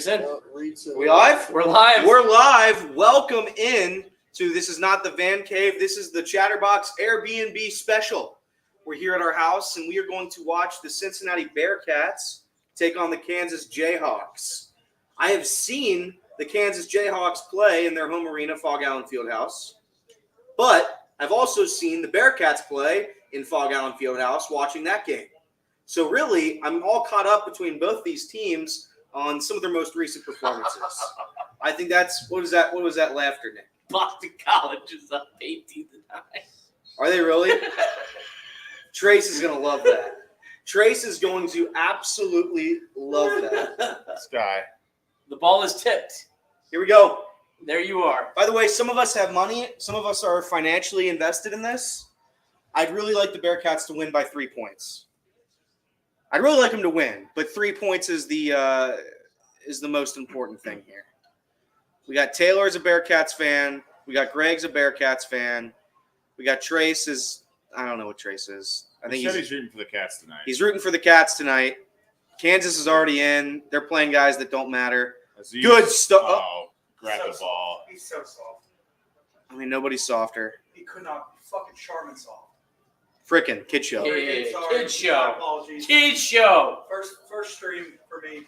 us in. We live? We're live. We're live. Welcome in to This Is Not the Van Cave. This is the Chatterbox Airbnb special. We're here at our house, and we are going to watch the Cincinnati Bearcats take on the Kansas Jayhawks. I have seen the Kansas Jayhawks play in their home arena, Fog Allen Fieldhouse. But I've also seen the Bearcats play in Fog Allen Fieldhouse watching that game. So really, I'm all caught up between both these teams on some of their most recent performances. I think that's what was that laughter, Nick? Boston College is up 18-9. Are they really? Trace is gonna love that. Trace is going to absolutely love that. This guy. The ball is tipped. Here we go. There you are. By the way, some of us have money. Some of us are financially invested in this. I'd really like the Bearcats to win by 3 points. I'd really like them to win, but 3 points is the most important thing here. We got Taylor as a Bearcats fan. We got Greg's a Bearcats fan. We got Trace is I don't know what Trace is. I think he's rooting for the Cats tonight. He's rooting for the Cats tonight. Kansas is already in. They're playing guys that don't matter. Aziz, Good stuff. Oh, grab the ball. He's so soft. I mean, nobody's softer. He could not be fucking Charmin soft. Frickin' kid show. Yeah, Sorry. kid show. My apologies. Kid show. First stream for me.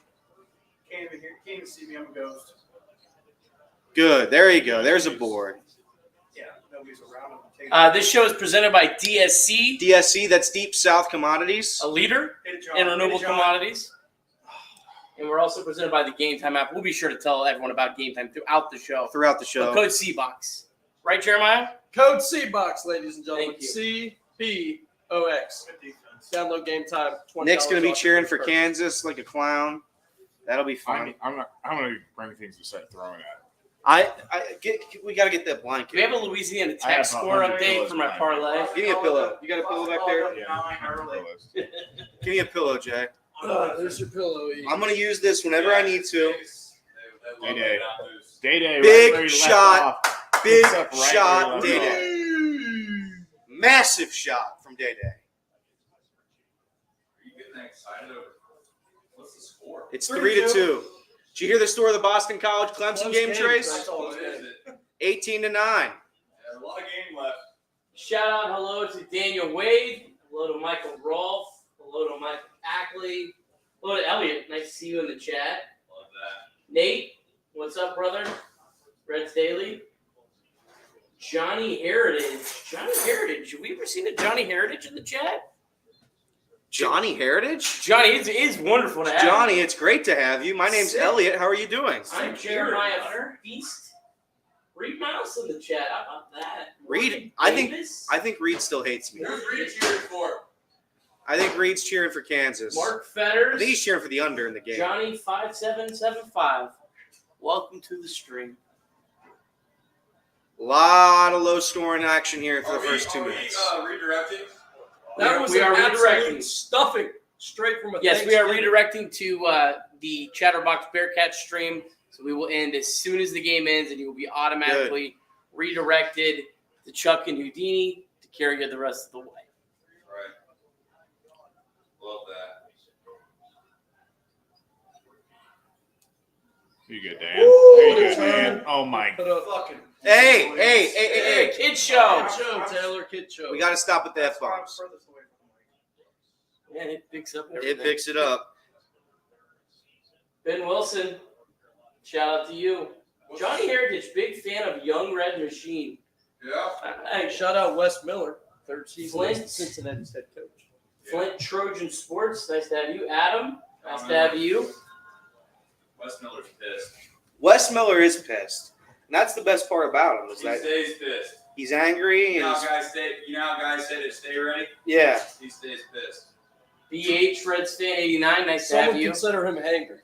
Can't even see me. I'm a ghost. Good. There you go. There's a board. Yeah, nobody's around. This show is presented by DSC, DSC, that's Deep South Commodities. a leader in renewable commodities. And we're also presented by the Game Time app. We'll be sure to tell everyone about Game Time throughout the show. Throughout the show. Code CBOX. Right, Jeremiah? Code CBOX, ladies and gentlemen. Thank CBOX. Download Game Time. Nick's going to be off cheering your for first. Kansas like a clown. That'll be fun. I'm going to bring things to start throwing at. We got to get that blanket. Do we have a Louisiana I have Tech score 100 update pillows for my behind parlay? Give me a pillow. You got a pillow back there? Yeah, Give me a pillow, Jay. There's your pillow. I'm going to use this whenever I need to. Day-Day. Day-Day. Big right where he left shot. off. Big Picks up right shot, where he left Day-Day. Massive shot from Day-Day. Are you getting excited over what's the score? It's 3-2. Did you hear the story of the Boston College Clemson game, Trace? What is it? 18-9. Yeah, a lot of game left. Shout out hello to Daniel Wade. Hello to Michael Rolfe. Hello to Michael Ackley. Hello to Elliot. Nice to see you in the chat. Love that. Nate, what's up, brother? Reds Daily. Johnny Heritage. Johnny Heritage. Have we ever seen a Johnny Heritage in the chat? Johnny Heritage? Johnny, it's wonderful to have Johnny, you. it's great to have you. My name's Sick. Elliot. How are you doing? I'm Jeremiah Feast. Reed Mouse in the chat. How about that? Reed, Morgan I think- Davis. I think Reed still hates me. Who's Reed cheering for? I think Reed's cheering for Kansas. Mark I Fetters. think he's cheering for the under in the game. Johnny 5775. Welcome to the stream. A lot of low scoring action here for the first 2 minutes. Redirecting? That was We are an absolute redirecting. stuffing straight from a Yes, we are Thanksgiving. redirecting to the Chatterbox Bearcats stream. So we will end as soon as the game ends, and you will be automatically redirected to Chuck and Houdini to carry you the rest of the way. Right. Love that. You good, Dan? You good, Dan? Oh, my. Put up. Fucking. Hey. Kid show. Kid show, Taylor. Kid show. We got to stop with the F-bombs. Man, it picks up It everything. picks it up. Ben Wilson, shout out to you. Johnny Heritage, big fan of Young Red Machine. Yeah. Hey, Shout out Wes Miller, third season Flint. as Cincinnati's head coach. Flint Trojan Sports, nice to have you. Adam, nice to have you. Wes Miller's pissed. Wes Miller is pissed. And that's the best part about him is He that stays pissed. he's angry You know and how guys say to stay ready? yeah. He stays pissed. BH Reds fan 89, nice to have Someone you. consider him angry.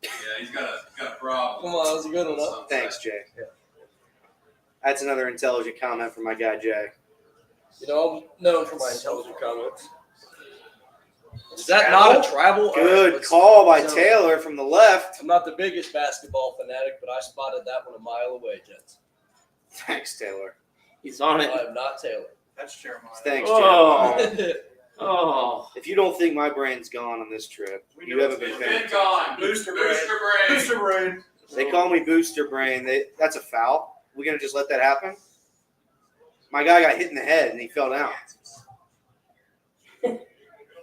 Yeah, he's got a problem. Come on, is he good enough? Thanks, Jay. That's another intelligent comment from my guy Jay. You know, I'm known for my intelligent comments. Is that not a travel? All right, Good let's- call by so- Taylor from the left. I'm not the biggest basketball fanatic, but I spotted that one a mile away, gents. Thanks, Taylor. He's on it. I am not Taylor. That's Jeremiah. Thanks, Oh. Jay. Oh, If you don't think my brain's gone on this trip, you haven't been It's paying been attention. gone. Booster brain. Booster brain. Booster brain. They call me Booster Brain. That's a foul. We're gonna just let that happen. My guy got hit in the head and he fell down.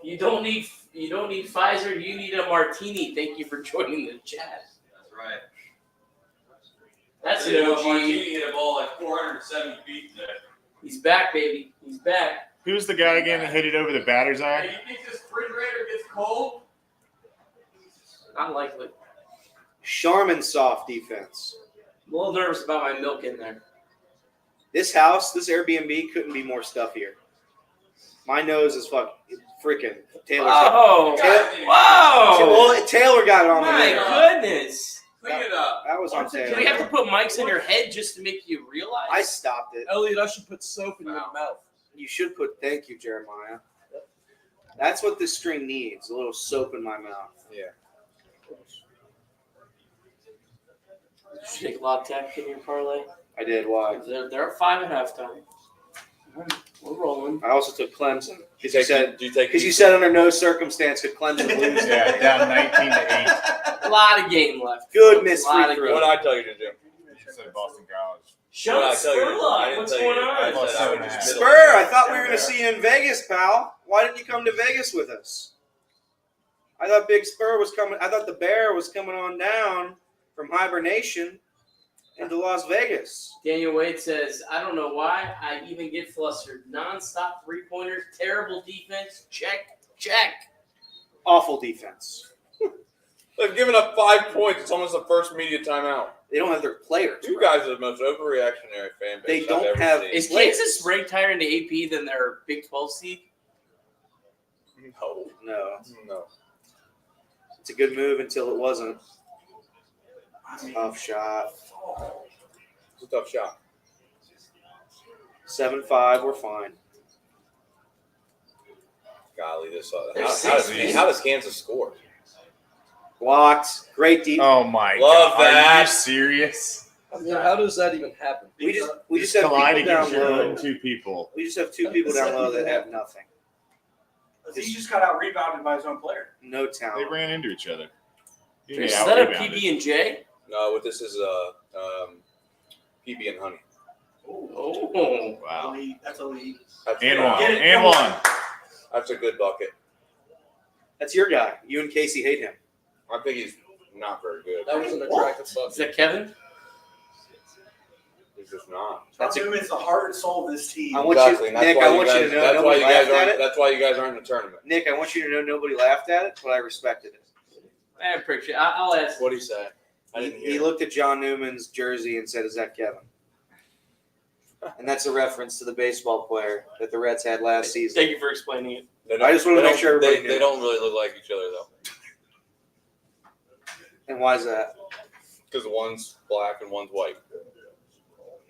you don't need Pfizer. You need a martini. Thank you for joining the chat. That's right. That's an OG. Martini hit a ball like 470 feet today. He's back, baby. He's back. Who's the guy again that hit it over the batter's Hey, eye? you think this refrigerator gets cold? Not likely. Charmin soft defense. I'm a little nervous about my milk in there. This house, this Airbnb couldn't be more stuffier. My nose is freaking Taylor's Oh, whoa! Well, Taylor got it on My the goodness. Clean it up. That was on Do we have Taylor. to put mics in your head just to make you realize? I stopped it. Elliot, I should put soap in your mouth. You should put thank you, Jeremiah. That's what this string needs. A little soap in my mouth. Yeah. Did you take a lot of tech in your parlay? I did. Why? They're at 5 at halftime. We're rolling. I also took Clemson. Do Because you said under no circumstance could Clemson lose. Yeah, down 19-8. A lot of game left. Good miss A lot free of throw. game. What did I tell you to do? You said Boston College. Shut up, Spurlock. What's going I on? said I would just Spur, I thought we were going to see you in Vegas, pal. Why didn't you come to Vegas with us? I thought Big Spur was coming. I thought the Bear was coming on down from hibernation into Las Vegas. Daniel Wade says, I don't know why I even get flustered. Non-stop three-pointers, terrible defense. Check. Awful defense. They've given up 5 points. It's almost the first media timeout. They don't have their players. You guys are the most overreactionary fan base They don't I've ever have- seen. Is Players. Kansas ranked higher in the AP than their Big 12 seed? No. It's a good move until it wasn't. Tough shot. It's a tough shot. 7-5, we're fine. Golly, this They're how does Kansas score? Blocked. Great deep. Oh my Love God! Are that. you serious? I mean, how does that even happen? We just have collide people down against your low. own two people. We just have two people down low that have nothing. He just got out rebounded by his own player. No They talent. ran into each other. Is that a PB and J? No, what this is PB and honey. Oh, Wow. That's a lead. That's And good. one. Get it, And come on. one. That's a good bucket. That's your guy. You and Casey hate him. I think he's not very good. That was an attractive is bucket. that Kevin? He's just not. That's a- Newman's the heart and soul of this team. I want Exactly. you, and Nick. I want you to know that's why nobody you guys laughed at aren't. it. That's why you guys aren't in the tournament. Nick, I want you to know nobody laughed at it, but I respected it. I appreciate it. I'll ask. What did he say? I didn't He hear. looked at John Newman's jersey and said, "Is that Kevin?" And that's a reference to the baseball player that the Reds had last season. Thank you for explaining it. They I just wanted to they make sure don't- everybody they knew. don't really look like each other though, And why is that? because one's black and one's white.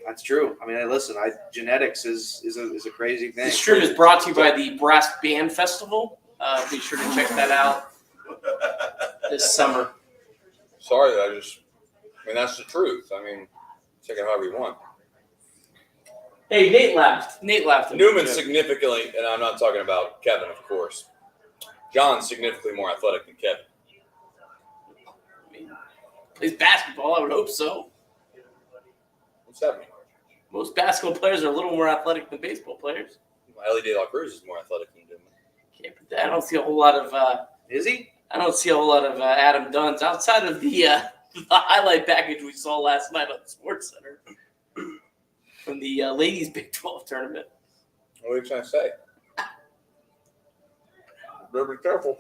That's true. I mean, listen, genetics is a crazy thing. This stream is brought to you by the Brass Band Festival. Be sure to check that out this summer. Sorry, I mean that's the truth. I mean, check it however you want. Hey, Nate laughed. Newman's significantly, and I'm not talking about Kevin, of course. John's significantly more athletic than Kevin. Plays basketball. I would hope so. What's that mean? Most basketball players are a little more athletic than baseball players. Ellie De La Cruz is more athletic than Newman. Can't put that. I don't see a whole lot of. Is he? I don't see a whole lot of Adam Dunn's outside of the highlight package we saw last night on the Sports Center from the ladies' Big 12 tournament. What are you trying to say? Better be careful.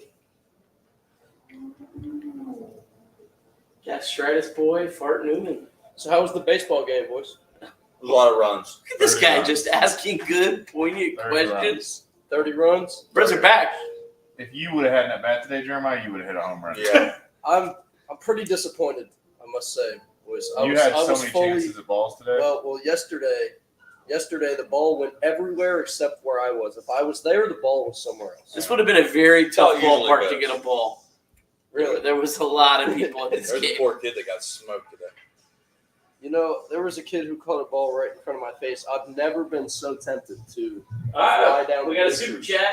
That Stratus boy, Fart Newman. So how was the baseball game, boys? A lot of runs. Look at this guy Runs. just asking good, poignant 30 questions. 30 runs. Birds are back. If you would have had an at bat today, Jeremiah, you would have hit a home run. Yeah. I'm pretty disappointed, I must say, boys. I You was, had I so was many fully, chances at balls today. Well, yesterday the ball went everywhere except where I was. If I was there, the ball was somewhere else. This would have been a very how tough it usually ballpark to goes. get a ball. Really? There was a lot of people at this There's a game. poor kid that got smoked today. You know, there was a kid who caught a ball right in front of my face. I've never been so tempted to All right, fly down. we the got a bleachers super chat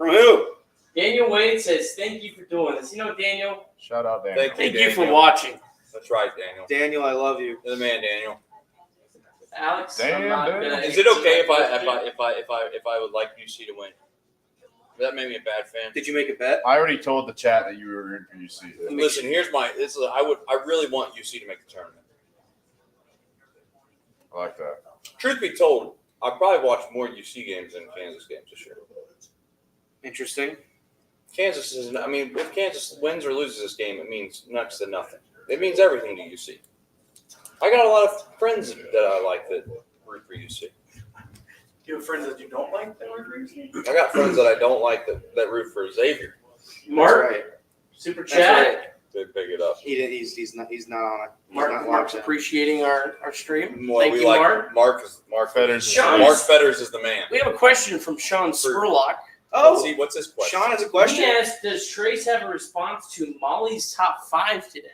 From who? Daniel Wade says, "Thank you for doing this." You know, Daniel, Shout out, Daniel. Thank thank you for Daniel. watching. That's right, Daniel. Daniel, I love you. You're the man, Daniel. Alex, Damn, I'm not damn. gonna Is it okay answer if I would like UC to win? That made me a bad fan. Did you make a bet? I already told the chat that you were rooting for UC. Listen, I really want UC to make the tournament. I like that. Truth be told, I'll probably watch more UC games than Kansas games this year. Interesting. Kansas is, I mean, if Kansas wins or loses this game, it means next to nothing. It means everything to UC. I got a lot of friends that I like that root for UC. You have friends that you don't like that were crazy? I got friends that I don't like that root for Xavier. Mark, That's right. super That's chat. right. They pick it up. He's not on it. He's not Mark's locked in. appreciating our stream. Well, Thank we you, like Mark. Mark Fetters. Mark Fetters is the man. We have a question from Sean Spurlock. Oh, What's his question? Sean has a question. He asked, "Does Trace have a response to Molly's top 5 today?"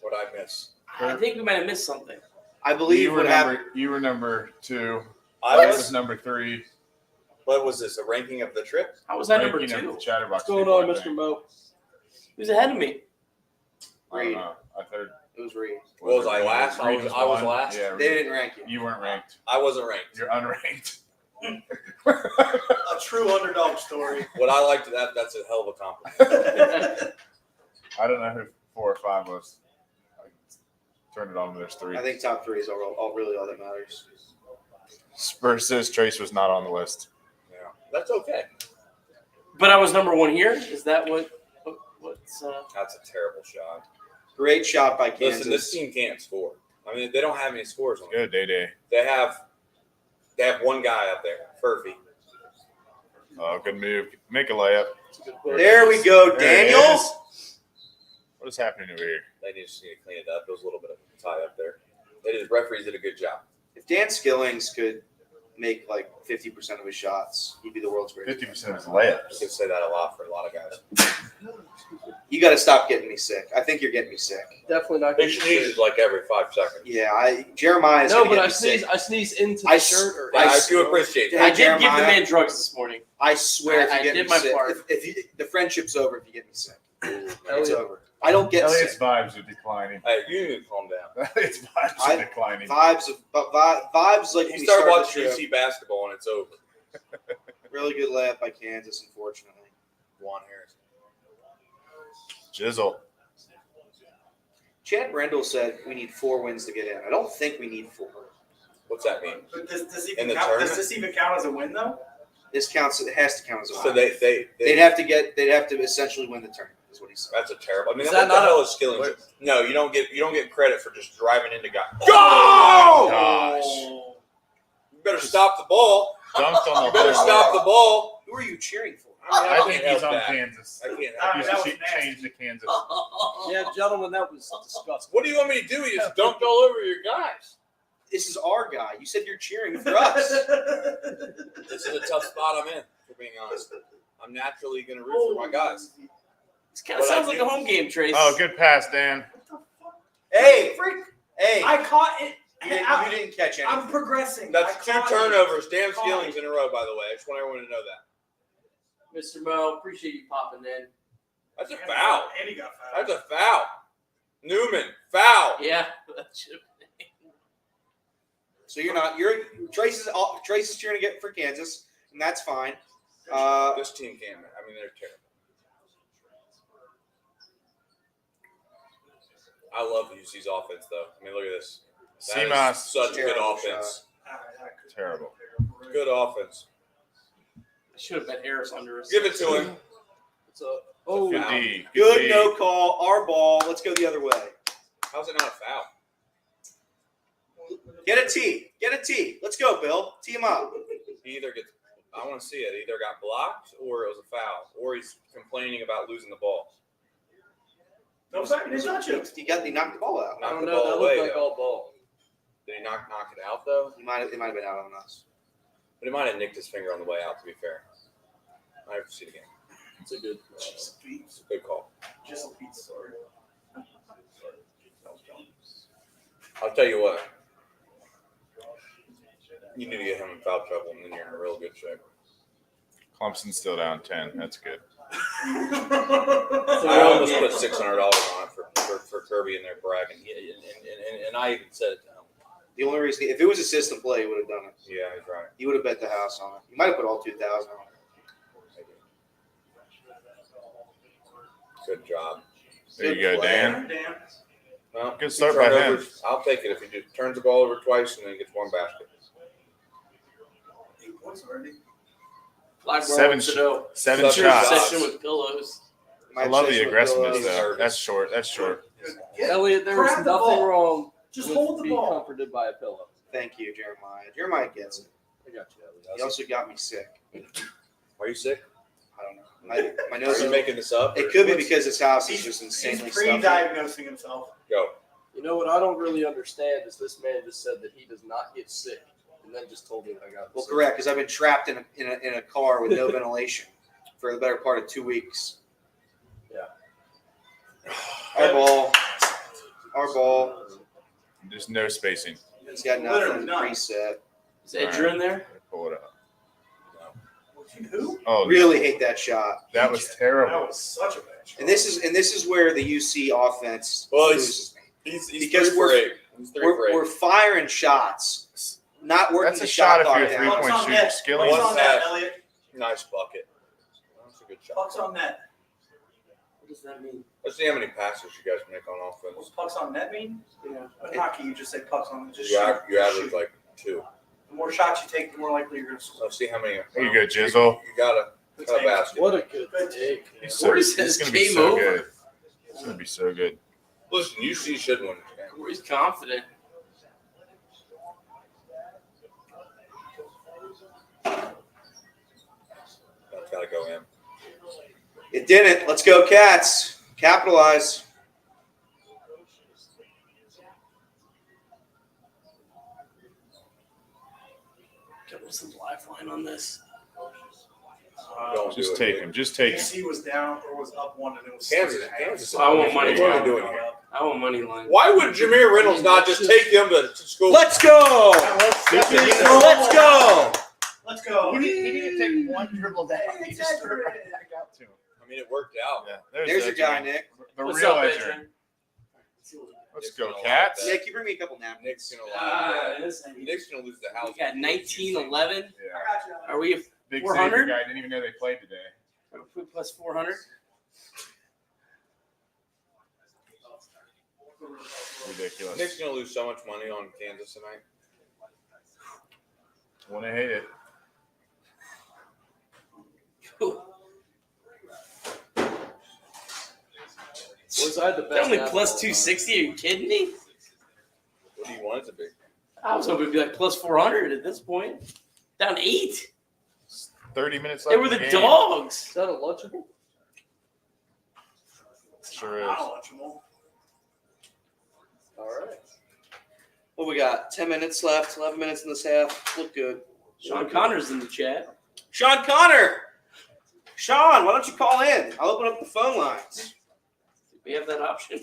What I miss? I think we might have missed something. I believe You were what happened. number 2. I I was. was number 3. What was this? A ranking of the trip? How was that number Ranking of 2? the Chatterbox. What's going people, on, I Mr. think. Mo? He was ahead of me. I don't know. I third. It was Reed. What was I, last? I was one. last? Yeah, They Reed. didn't rank you. You weren't ranked. I wasn't ranked. You're unranked. A true underdog story. What I liked that's a hell of a compliment. I don't know who 4 or 5 was. I turned it on when there's 3. I think top 3 is really all that matters. Spurs says Trace was not on the list. Yeah, that's okay. But I was number 1 here. Is that what's That's a terrible shot. Great shot by Kansas. Listen, this team can't score. I mean, they don't have any scores on them. Good, Day. They have one guy up there, Furphy. Oh, good move. Make a layup. There we go, There it Daniel. is. What is happening over here? They just need to clean it up. There was a little bit of a tie up there. Referees did a good job. If Dan Skillings could make like 50% of his shots, he'd be the world's greatest. 50% is You layups. can say that a lot for a lot of guys. You got to stop getting me sick. I think you're getting me sick. Definitely not They going sneeze like every 5 seconds. Yeah, Jeremiah's No, gonna but get I me sick. sneeze into I the shirt. Or I do appreciate Hey, that. I did give the Jeremiah. man drugs this morning. I swear, if you I get did me my sick, part. the friendship's over if you get me sick. It's Elliot. over. I don't get Elliot's sick. vibes are declining. Hey, you need to calm down. Elliot's vibes are declining. Vibes like You when start the watching trip. UC basketball and it's over. Really good layup by Kansas, unfortunately. Juan Harris. Jizzle. Chad Brendel said we need 4 wins to get in. I don't think we need 4. What's that mean? But does this In even the count? tournament? Does this even count as a win though? This counts. It has to count as a So win. they'd have to essentially win the tournament. Is what he said. That's a terrible. I mean, Is what that the not hell a- is Skillings? No, you don't get credit for just driving into guys. Oh, gosh. You better stop the ball. Dunked on You the better whole stop wall. the ball. Who are you cheering for? I can't think help he's on that. Kansas. I can't. Ah, He's that was changed nasty. to Kansas. Yeah, gentlemen, that was disgusting. What do you want me to do? You just dunked all over your guys. This is our guy. You said you're cheering for us. This is a tough spot I'm in, for being honest. I'm naturally going to root for my guys. This kind of What I sounds like do- a home game, Trace. Oh, good pass, Dan. Hey, Freak! hey! I caught it. You didn't catch anything. I'm progressing. That's I 2 caught turnovers. Damn Caught Skillings in a row, by the way. I just want everyone to know that. Mr. Mo, appreciate you popping in. That's a it. foul. And he got fouled. That's a foul. Newman, foul. Yeah, that should So Trace is cheering to get for Kansas, and that's fine. This team can't. I mean, they're terrible. I love UC's offense, though. I mean, look at this. That is Seamus. such good Terrible offense. Terrible. Good offense. I should have bet Harris under us. Give it to him. It's a, oh, Good Foul. D. Good D. no call. Our ball. Let's go the other way. How's it not a foul? Get a T. Get a T. Let's go, Bill. Tee him up. He either gets. I want to see it. Either got blocked or it was a foul, or he's complaining about losing the ball. No, sorry, he didn't touch it. He knocked the ball out. I Knocked don't the know. ball That away, looked like though. all ball. Did he knock it out though? It might have been out on us. But he might have nicked his finger on the way out. To be fair, I have to see it again. It's a good. It's a good call. Just a pizza story. I'll tell you what. You need to get him in foul trouble, and then you're in real good shape. Clemson's still down 10. That's good. I almost put $600 on it for Kirby and their bragging, and I even said it to him. The only reason, if it was a system play, he would have done it. Yeah, he's right. He would have bet the house on it. He might have put all 2,000 on it. Good job. There you go, Dan. Damn. Well, Good start by him. turnovers, I'll take it if he turns the ball over twice and then gets one basket. 8 points already. Blackburn Seven wants to know. Seven Seven shots. shots. Session with pillows. I love the aggressiveness, He's though. nervous. That's short. That's short. Elliot, there was Grab the nothing ball. wrong Just with hold the being ball. comforted by a pillow. Thank you, Jeremiah. Jeremiah gets it. I got you, Elliot. He also got me sick. Are you sick? I don't know. My Are nose you is making this up? It or- could be because his house is just He's insanely stuffy. pre-diagnosing himself. Go. You know what I don't really understand is this man just said that he does not get sick, and then just told me I got Well, sick. correct, because I've been trapped in a car with no ventilation for the better part of 2 weeks. Yeah. Our ball. There's no spacing. It's got Literally nothing none. preset. Is Edger in there? Pull it up. Who? Oh, Really hate that shot. that was That terrible. was such a bad shot. And this is where the UC offense Well, loses me. He's Because 3 for 8. He's 3 for 8. We're firing shots, not working That's the a shot if clock you're a down. Puck's three-point on shooter. net. Skilling. Puck's One on net, pass. Elliot. Nice bucket. That's a good shot. Puck's on net. What does that mean? Let's see how many passes you guys make on What's offense. pucks on net mean? Yeah. In hockey, you just say pucks on. Just You, shoot. you average Shoot. like 2. The more shots you take, the more likely you're going to score. Let's see how many. There you go, Jizzle. You got a basket. What a good Good take. He's Corey he's says gonna be game so over. good. It's gonna be so good. Listen, UC should win this game. Corey's confident. That's got to go in. It didn't. Let's go, Cats. Capitalize. What's the lifeline on this? Don't Just do it, take dude. him. Just take him. DC was down or was up 1 and it was Kansas. 3.5. Kansas. I want money. What are we doing here? I want money line. Why would Jameer Reynolds not just take him to school? Let's go. Let's Let's go. Let's go. He didn't take one dribble down. He just threw it right back out to him. I mean, it worked out. Yeah, There's your Edger. guy, Nick. The What's real up, Edger. Edger? Let's Nick's go, gonna Cats. like that. Nick, you bring me a couple napkins. Nick's gonna lie. Nick's Nick's gonna lose the house. We got 1911. Yeah. I got you. Are we Big 400? Xavier guy didn't even know they played today. plus 400? Ridiculous. Nick's gonna lose so much money on Kansas tonight. Wanna hate it. Was I the They're best? only athlete plus of all time? 260. Are you kidding me? What do you want it to be? I was hoping it'd be like plus 400 at this point. Down 8. 30 minutes They left. were in the game. dogs. Is that a lunchable? Sure is. I'll let you know. All right. What we got? 10 minutes left. 11 minutes in this half. Look good. Sean Connor's in the chat. Sean Connor. Sean, why don't you call in? I'll open up the phone lines. We have that option.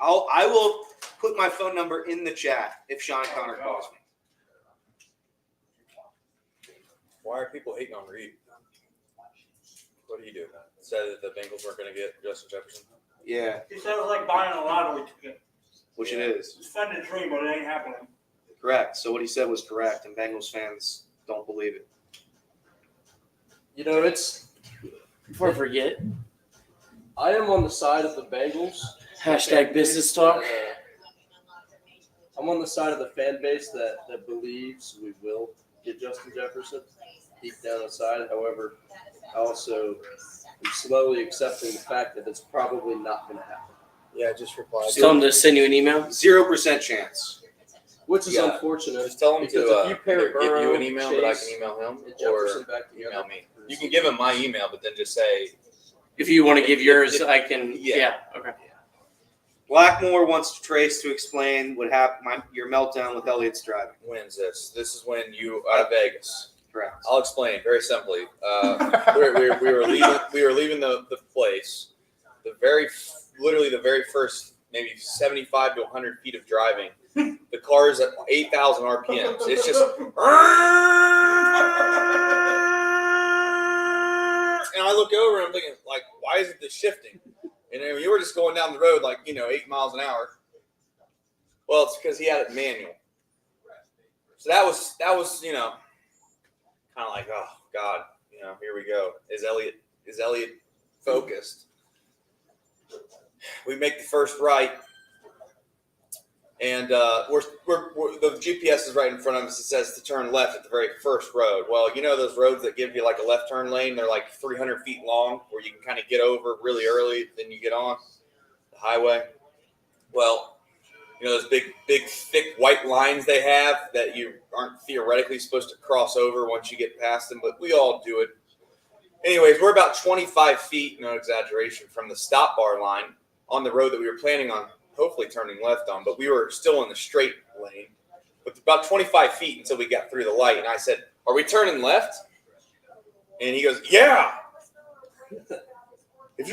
I will put my phone number in the chat if Sean Connor calls me. Why are people hating on Reed? What do you do? Said that the Bengals weren't going to get Justin Jefferson? Yeah, He said it was like buying a lottery ticket. which it is. It's fun to dream, but it ain't happening. Correct. So what he said was correct, and Bengals fans don't believe it. You know, it's. Before I forget, I am on the side of the Bengals. hashtag business talk. I'm on the side of the fan base that believes we will get Justin Jefferson deep down inside. However, I also am slowly accepting the fact that it's probably not going to happen, Yeah, just reply. Just tell them to send you an email. 0% chance. which is Yeah. unfortunate. Just tell him Because to if you pair either give you Burrow, an email that I Chase, can email him, and or Jefferson back together. email me. You can give him my email, but then just say, If you want to give yours, I can. Yeah. Yeah. Okay. Blackmore wants Trace to explain what happened. Your meltdown with Elliot's driving. when's this? This is when you out of Vegas. Correct. I'll explain very simply. We were leaving the place. Literally the very first maybe 75 to 100 feet of driving. The car is at 8,000 RPMs. It's just and I look over and I'm thinking, like, why isn't this shifting? And then you were just going down the road like, 8 miles an hour. Well, it's because he had it manual. So that was kind of like, oh God, here we go. Is Elliot focused? We make the first right, and we're the GPS is right in front of us. It says to turn left at the very first road. Well, those roads that give you like a left turn lane, they're like 300 feet long, where you can kind of get over really early, then you get on the highway. Well, those big, thick white lines they have that you aren't theoretically supposed to cross over once you get past them, but we all do it. Anyways, we're about 25 feet, no exaggeration, from the stop bar line on the road that we were planning on hopefully turning left on, but we were still in the straight lane. But about 25 feet until we got through the light, and I said, "Are we turning left?" And he goes, "Yeah. If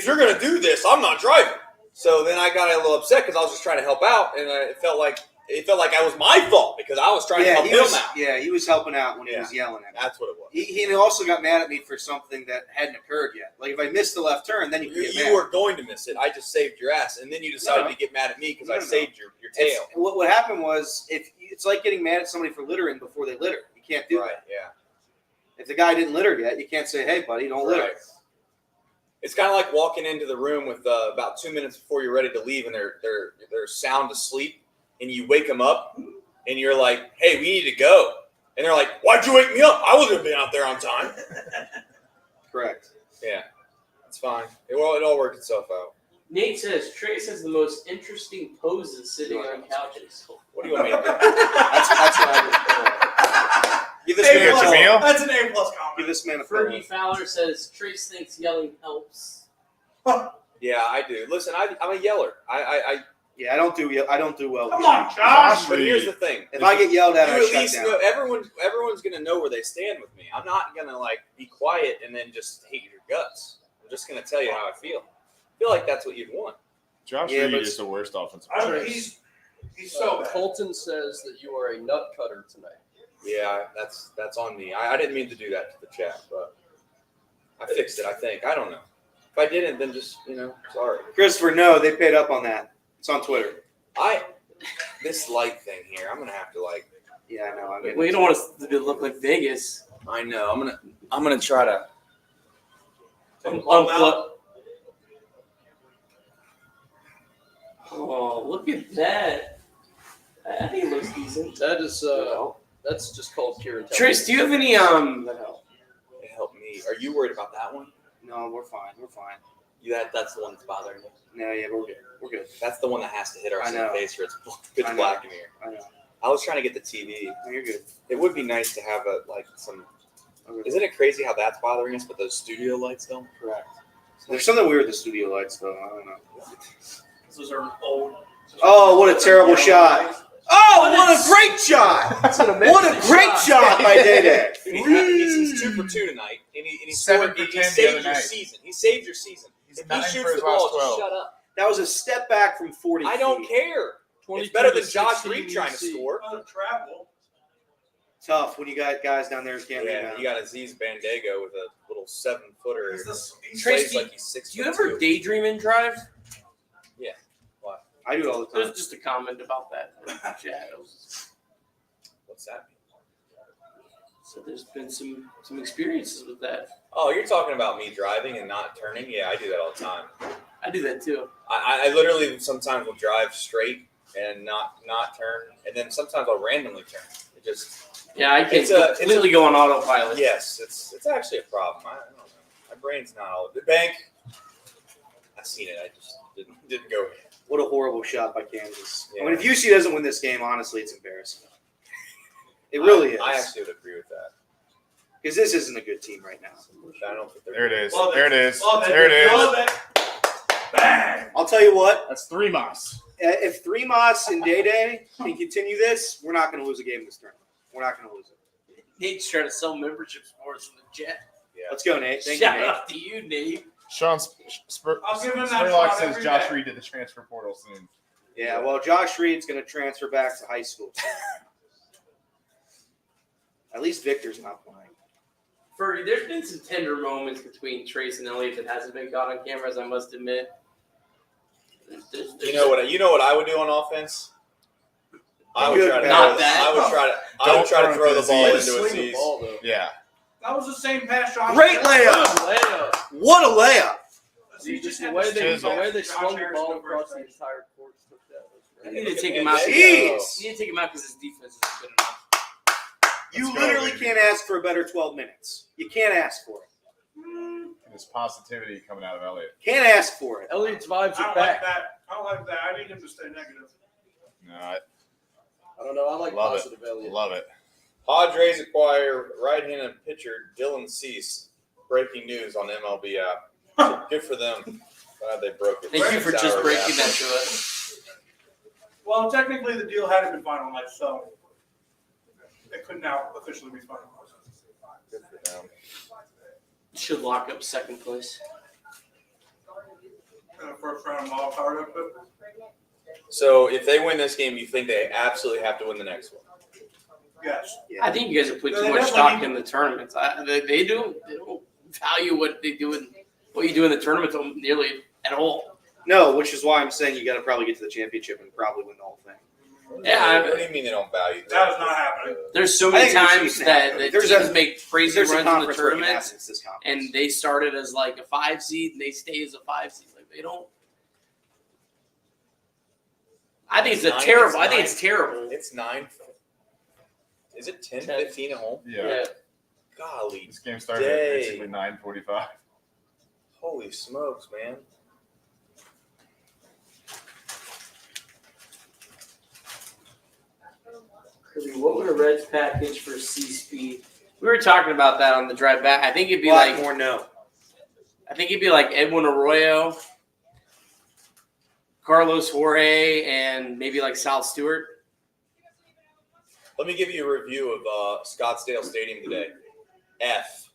you're gonna do this, I'm not driving." So then I got a little upset because I was just trying to help out, and it felt like I was my fault because I was trying to help him out. Yeah, he was helping out when he was yelling at me. That's what it was. He also got mad at me for something that hadn't occurred yet. Like if I missed the left turn, then you could get mad. You were going to miss it. I just saved your ass, and then you decided to get mad at me because I saved your tail. What happened was, it's like getting mad at somebody for littering before they litter. You can't do that. Yeah. If the guy didn't litter yet, you can't say, "Hey, buddy, don't litter." It's kind of like walking into the room with about 2 minutes before you're ready to leave, and they're sound asleep, and you wake them up, and you're like, "Hey, we need to go," and they're like, "Why'd you wake me up? I wasn't been out there on time." Correct. Yeah, it's fine. It all worked itself out. Nate says Trace has the most interesting poses sitting on couches. What do you want me to do? That's what I would Give this Hey, man a Jamil. pillow. That's an A+ comment. Give this man a pillow. Fergie Fowler says Trace thinks yelling helps. Yeah, I do. Listen, I'm a yeller. Yeah, I don't do well. Come on, Josh. But here's the thing. If I get yelled at, I You at shut least down. know everyone's gonna know where they stand with me. I'm not gonna be quiet and then just hate your guts. I'm just gonna tell you how I feel. I feel like that's what you'd want. Josh Yeah, Reed but- is the worst offensive I don't, player. he's so bad. Colton says that you are a nut cutter tonight. Yeah, that's on me. I didn't mean to do that to the chat, but I fixed it. I think. I don't know. If I didn't, then just sorry. Christopher, no, they paid up on that. It's on Twitter. This light thing here. I'm gonna have to Yeah, I know. Well, you don't want us to look like Vegas. I know. I'm gonna try to. Unplug. Oh, look at that. I think it looks decent. That is that's just called pure intelligence. Trace, do you have any It helped me. Are you worried about that one? No, we're fine. We're fine. That's the one that's bothering you. No, yeah, we're good. We're good. That's the one that has to hit our I know. face, or it's I know. black in here. I know. I was trying to get the TV. No, you're good. It would be nice to have some. Okay. Isn't it crazy how that's bothering us, but those studio lights don't? Correct. There's something weird with the studio lights, though. I don't know. Those are old. Oh, what a terrible shot! Oh, what a great shot! What a great shot by Day. He's 2 for 2 tonight, and he 7 scored. for He 10 the saved other your night. season. He saved your season. He's If 9 he for shoots his the ball, last 12. just shut up. That was a step back from 40 I don't feet. care. It's better than Josh Reed trying to score. Travel. Tough when you got guys down there who can't Yeah, rebound. he got Aziz Bandego with a little 7-footer. He's Trace, Plays like he's 6 Do you foot ever 2. daydream and drive? I do it all the It time. was just a comment about that. Chat. What's that mean? So there's been some experiences with that. Oh, you're talking about me driving and not turning? Yeah, I do that all the time. I do that too. I literally sometimes will drive straight and not turn, and then sometimes I'll randomly turn. It just Yeah, I can It's a- completely go on autopilot. yes, it's actually a problem. I don't know. My brain's not all the bank. I seen it. I just didn't go. What a horrible shot by Kansas. Yeah. I mean, if UC doesn't win this game, honestly, it's embarrassing. It really is. I actually would agree with that. Because this isn't a good team right now. I don't think they're There it is. Love it. There it is. Love it. There it is. Love it. Bang. I'll tell you what. That's 3 Moss. If Three Moss and Day can continue this, we're not going to lose a game this tournament. We're not going to lose it. Nate's trying to sell memberships for us in the chat. Let's go, Nate. Thank Shout you, Nate. out to you, Nate. Sean I'll give him that Spurlock shot says every Josh day. Reed to the transfer portal soon. Yeah, well, Josh Reed's going to transfer back to high school. At least Victor's not playing. Fergie, there's been some tender moments between Trace and Elliott that hasn't been caught on cameras, I must admit. You know what I would do on offense? I would Good try to Not throw, that. I would try to throw the ball Way to into a Swing the C's. ball, though. Yeah. That was the same pass shot. Great layup. Layup. What a layup. So you just The had way to they stay swung the Josh ball Harris across the over his entire court. Took that. You need to take him out. Jeez. You need to take him out because his defense isn't good enough. You Let's go, literally baby. can't ask for a better 12 minutes. You can't ask for it. There's positivity coming out of Elliott. Can't ask for it. Elliott's vibes I are don't like back. that. I don't like that. I need him to stay negative. No, I I don't know. I like love positive it. Elliott. Love it. Padres acquire right-handed pitcher Dylan Cease. Breaking news on MLB app. So good for them. Glad they broke it. Thank you for just Sour breaking wrap. that to us. Well, technically the deal hadn't been finalized, so it could now officially be finalized. Good for them. Should lock up second place. First round wild card up, but So if they win this game, you think they absolutely have to win the next one? yes. I think you guys have put No, too they much definitely stock in the tournaments. They don't value what they do in what you do in the tournament nearly at all. No, which is why I'm saying you got to probably get to the championship and probably win the whole thing. Yeah, What do you mean they don't value That is not happening. There's so I many think there's times season that happening. the There's teams a- make crazy There's a runs in the conference where it can tournaments, happen. It's this conference. and they started as like a 5 seed, and they stay as a 5 seed. Like they don't. I think it's a Nine, terrible. it's I think nine. it's terrible. It's 9. Is it 10, 10. 15 at home? Yeah. Golly. This game started at Dang. basically 9:45. Holy smokes, man. What would a Reds package for C Speed? We were talking about that on the drive back. I think it'd be Blackmore, no. I think it'd be like Edwin Arroyo, Carlos Jorge, and maybe like Sal Stewart. Let me give you a review of Scottsdale Stadium today. F.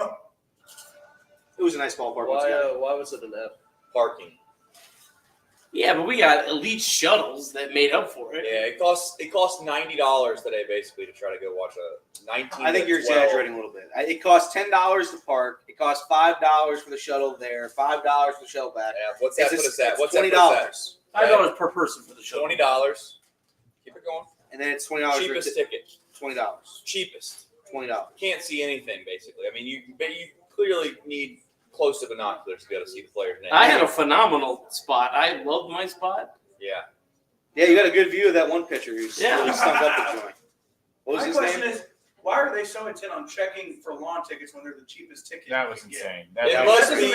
It was a nice ballpark. once again. Why was it an F? Parking. Yeah, but we got elite shuttles that made up for it. Yeah, it costs $90 today basically to try to go watch a 19. I think to you're 12. exaggerating a little bit. It costs $10 to park. It costs $5 for the shuttle there, $5 for the shuttle back. Yeah, what's that put us at? What's $20, that put us $5 per person for the at? shuttle. $20. Keep it going. and then it's $20. Cheapest ticket. $20. Cheapest. $20. Can't see anything basically. I mean, you clearly need close to binoculars to be able to see the player's name. I had a phenomenal spot. I loved my spot. Yeah. Yeah, you got a good view of that one pitcher who's Yeah. really stunk up the joint. What was My his question name? is, why are they so intent on checking for lawn tickets when they're the cheapest ticket? That you was can get? insane.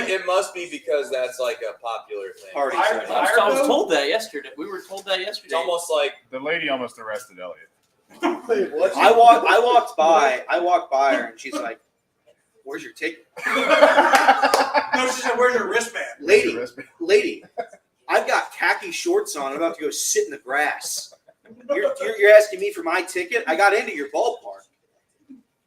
It must be because that's like a popular thing. Party Fire- setting. I was told that yesterday. We were told that yesterday. It's almost like The lady almost arrested Elliott. I walked by her and she's like, "Where's your ticket?" No, she said, "Where's your wristband?" Lady, I've got khaki shorts on. I'm about to go sit in the grass. You're asking me for my ticket? I got into your ballpark.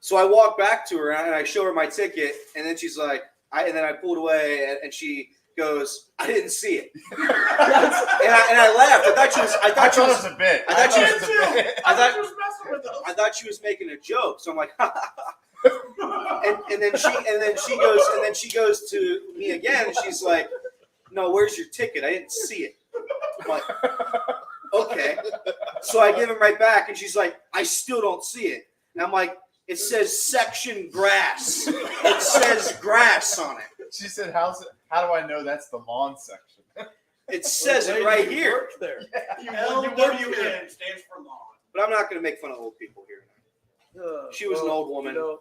So I walk back to her and I show her my ticket, and then she's like, and then I pulled away and she goes, "I didn't see it." and I laughed. I thought she was a bit. I thought she was a bit. I thought she was making a joke. So I'm like, and then she goes to me again, and she's like, "No, where's your ticket? I didn't see it." I'm like, okay. So I give him right back, and she's like, "I still don't see it." And I'm like, "It says section grass. It says grass on it. She said, how do I know that's the lawn section?" It says it right here." There. LWN stands for lawn. But I'm not going to make fun of old people here. She was an old woman. You know,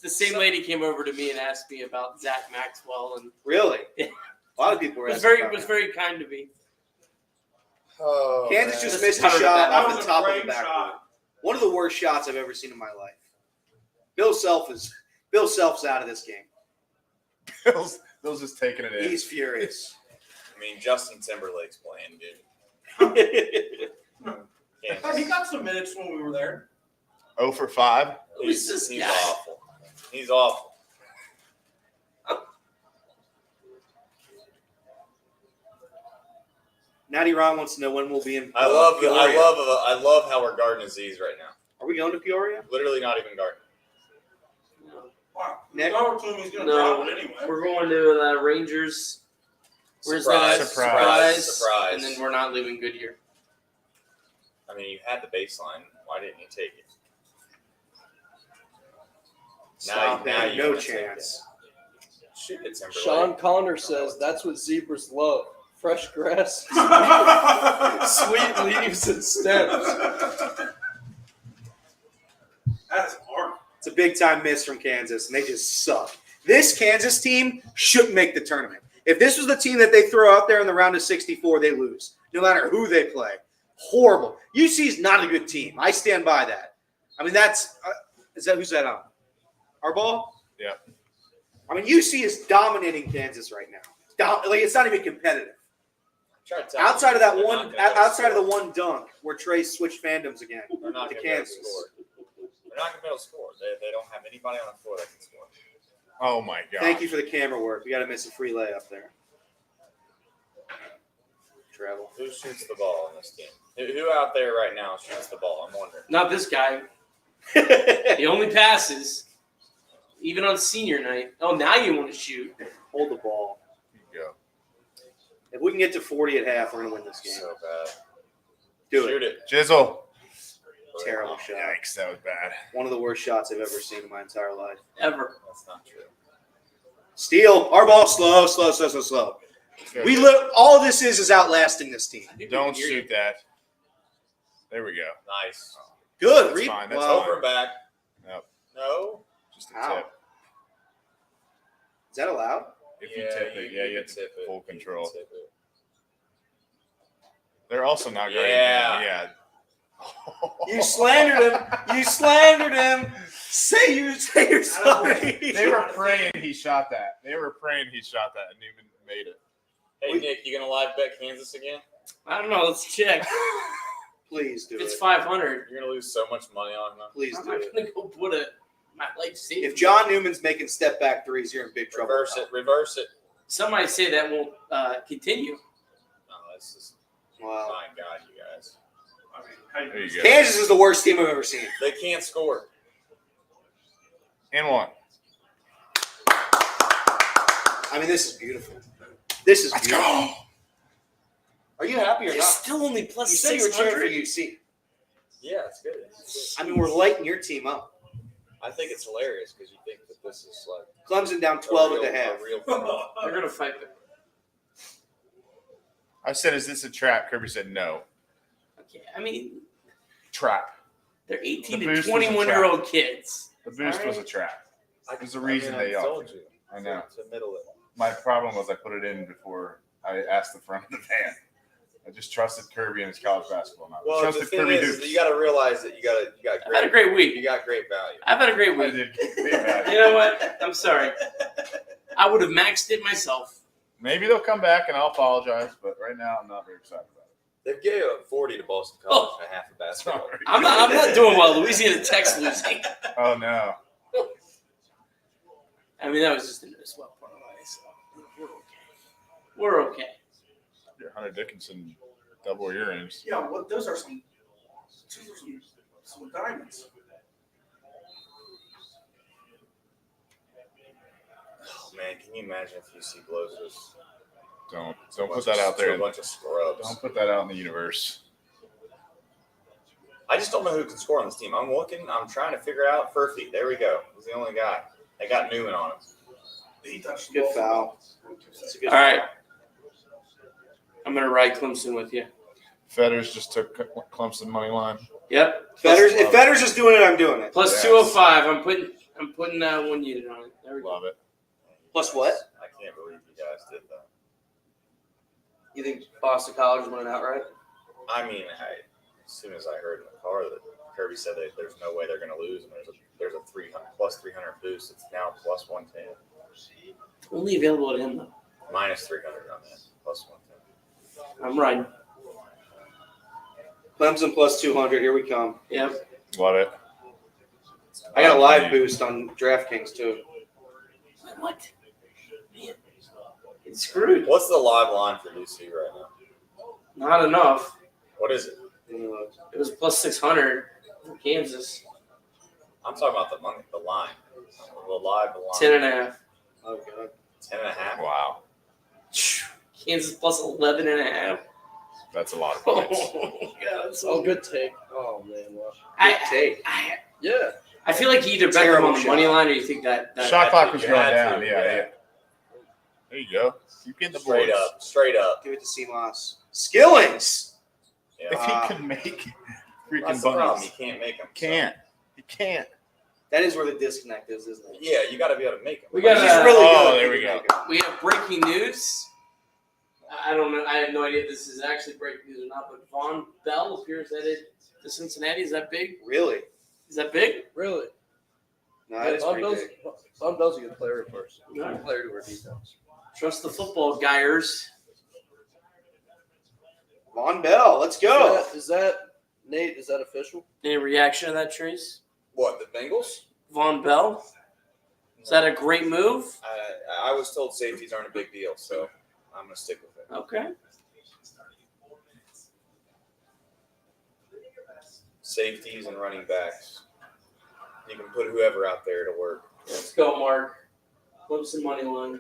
The same lady came over to me and asked me about Zach Maxwell, and Really? Yeah. A lot of people were was asking very about was that. very kind to me. oh, Kansas man. just missed a covered shot that. off That the was a top of great the backboard. shot. One of the worst shots I've ever seen in my life. Bill Self's out of this game. Bill's just taking it in. He's furious. I mean, Justin Timberlake's playing, dude. He got some minutes when we were there. 0 for 5. Who's this He's guy? awful. He's awful. Natty Ron wants to know when we'll be in. I love how we're guarding Aziz right now. Are we going to Peoria? Literally not even guarding. Wow. Nick? No, to him he's going to No, drop it anyway. we're going to Rangers. Where's that? Surprise. And then we're not leaving Goodyear. I mean, you had the baseline. Why didn't you take it? Stop now it. you No wanna take chance. Shoot it, Timberlake. Sean Connor says that's what zebras love: fresh grass, sweet leaves, and stems. That is hard. It's a big-time miss from Kansas, and they just suck. This Kansas team shouldn't make the tournament. If this was the team that they throw out there in the round of 64, they lose, no matter who they play. Horrible. UC's not a good team. I stand by that. I mean, that's is that who's that on? Our ball? Yeah. I mean, UC is dominating Kansas right now. Like it's not even competitive. Outside of that one, outside of the one dunk where Trey switched fandoms again They're not to going to be able to Kansas. score. They're not going to be able to score. They don't have anybody on the floor that can score. Oh my god. Thank you for the camera work. We got to miss a free layup there. Travel. Who shoots the ball on this team? Who out there right now shoots the ball? I'm wondering. Not this guy. He only passes. Even on senior night. Oh, now you want to shoot. Hold the ball. Here you go. If we can get to 40 at half, we're going to win this game. So bad. Do Shoot it. it. Jizzle. Terrible shot. Yikes, that was bad. One of the worst shots I've ever seen in my entire life. Ever. That's not true. Steal. Our ball slow. We all of this is outlasting this team. Don't shoot that. There we go. Nice. Good. That's fine, that's Wow. fine. Over and back. Yep. No. Just a How? tip. Is that allowed? If you tip it, you can have tip it. full You can control. tip it. They're also not great. Yeah. Yeah. You slandered him. You slandered him. Say you're sorry. They were praying he shot that. And Newman made it. Hey, Nick, you going to live bet Kansas again? I don't know. Let's check. Please do If it's it. 500, You're going to lose so much money on him. Please I'm do not it. going to go put my life savings. If John Newman's making step back threes, you're in big trouble. Reverse it. Somebody say that won't continue. No, this is Wow. my God, you guys. I mean, how There you go. Kansas is the worst team I've ever seen. They can't score. And one. I mean, this is beautiful. This is beautiful. Go. Are you happy or You're not? still only plus You said you were cheering for 600. UC. Yeah, it's good. It's good. I mean, we're lighting your team up. I think it's hilarious because you think that this is like Clemson down a 12 real, at the half. a real They're going to fight back. I said, is this a trap? Kirby said, no. Okay. I mean, Trap. they're 18 The to boost was a 21-year-old kids. The boost was a trap. There's a reason they I offered told you. I know. To middle it. My problem was I put it in before I asked the front of the van. I just trusted Kirby and his college basketball knowledge. Well, the Trusted thing Kirby is, hoops. you got to realize that you got I've had a great week. You got great value. I've had a great I week. did great value. You know what? I'm sorry. I would have maxed it myself. Maybe they'll come back and I'll apologize, but right now I'm not very excited about They've gave up 40 to Boston College and a half of it. basketball. Sorry. I'm not doing well. Louisiana Tech's losing. Oh no. I mean, that was just a swell part of life. So we're okay. Your Hunter Dickinson double earrings. Yeah, well, those are some diamonds. Oh, man, can you imagine if UC blows this? Don't put that out there. A bunch of scrubs. Don't put that out in the universe. I just don't know who can score on this team. I'm looking. I'm trying to figure out Furphy. There we go. He's the only guy. They got Newman on him. He touched the Good ball. foul. That's a good All right. foul. I'm going to ride Clemson with you. Fetters just took Clemson money line. Yep. If Fetters is doing it, I'm doing it. Plus Yes. 205. I'm putting 1 unit on it. There we go. Love it. Plus what? I can't believe you guys did that. You think Boston College won outright? I mean, as soon as I heard in the car that Kirby said that there's no way they're going to lose, and there's a 300 plus 300 boost, it's now plus 110. Only available to him, though. Minus 300 on that. Plus 110. I'm riding. Clemson plus 200. Here we come. Yep. Love it. I got a live boost on DraftKings too. What? Man. It's screwed. What's the live line for UC right now? Not enough. What is it? It was plus 600 for Kansas. I'm talking about the line. The live line. 10.5. Okay. 10.5. Wow, Kansas plus 11.5. that's a lot of points. God, Oh, good take. Oh man, well, Take. yeah. I feel like you either bet them Terrible on the shot. money line or you think that Shot clock was You going had down. to, Yeah. yeah. There you go. You get the Straight boards. up. Straight up. Give it to CMOS. Skillings. Yeah. If he can make freaking That's the problem. You bunnies, can't make them. can't. He can't. That is where the disconnect is, isn't it? Yeah, you got to be able to make them. We got He's really Oh, good. there we go. we have breaking news. I don't know. I have no idea if this is actually breaking news or not, but Von Bell appears headed to Cincinnati. Is that big? Really? Is that big? Really. No, that is pretty big. Von Bell's a good player at first. Yeah. Good player to our defense. Trust the football guyers. Von Bell, let's go. Is that Nate? Is that official? Any reaction to that, Trace? What, the Bengals? Von Bell? Is that a great move? I was told safeties aren't a big deal, so I'm going to stick with it. Okay. Safeties and running backs. You can put whoever out there to work. Let's go, Mark. Clemson money line.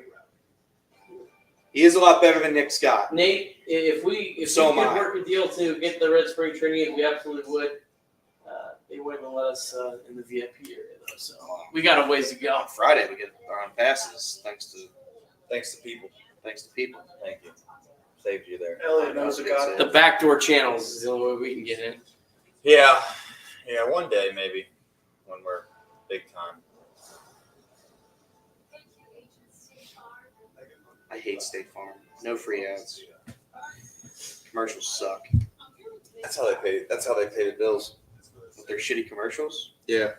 He is a lot better than Nick Scott. Nate, if we So could am I. work a deal to get the Red Spring training, we absolutely would. They wouldn't let us in the VIP area though, so we got a ways to go. On Friday, we get our own passes thanks to people. people. Thank you. Saved you there. Elliot knows a guy. The backdoor channels is the only way we can get in. Yeah. Yeah, one day maybe when we're big time. I hate State Farm. No free ads. Commercials suck. That's how they pay the bills. With their shitty commercials. Yeah.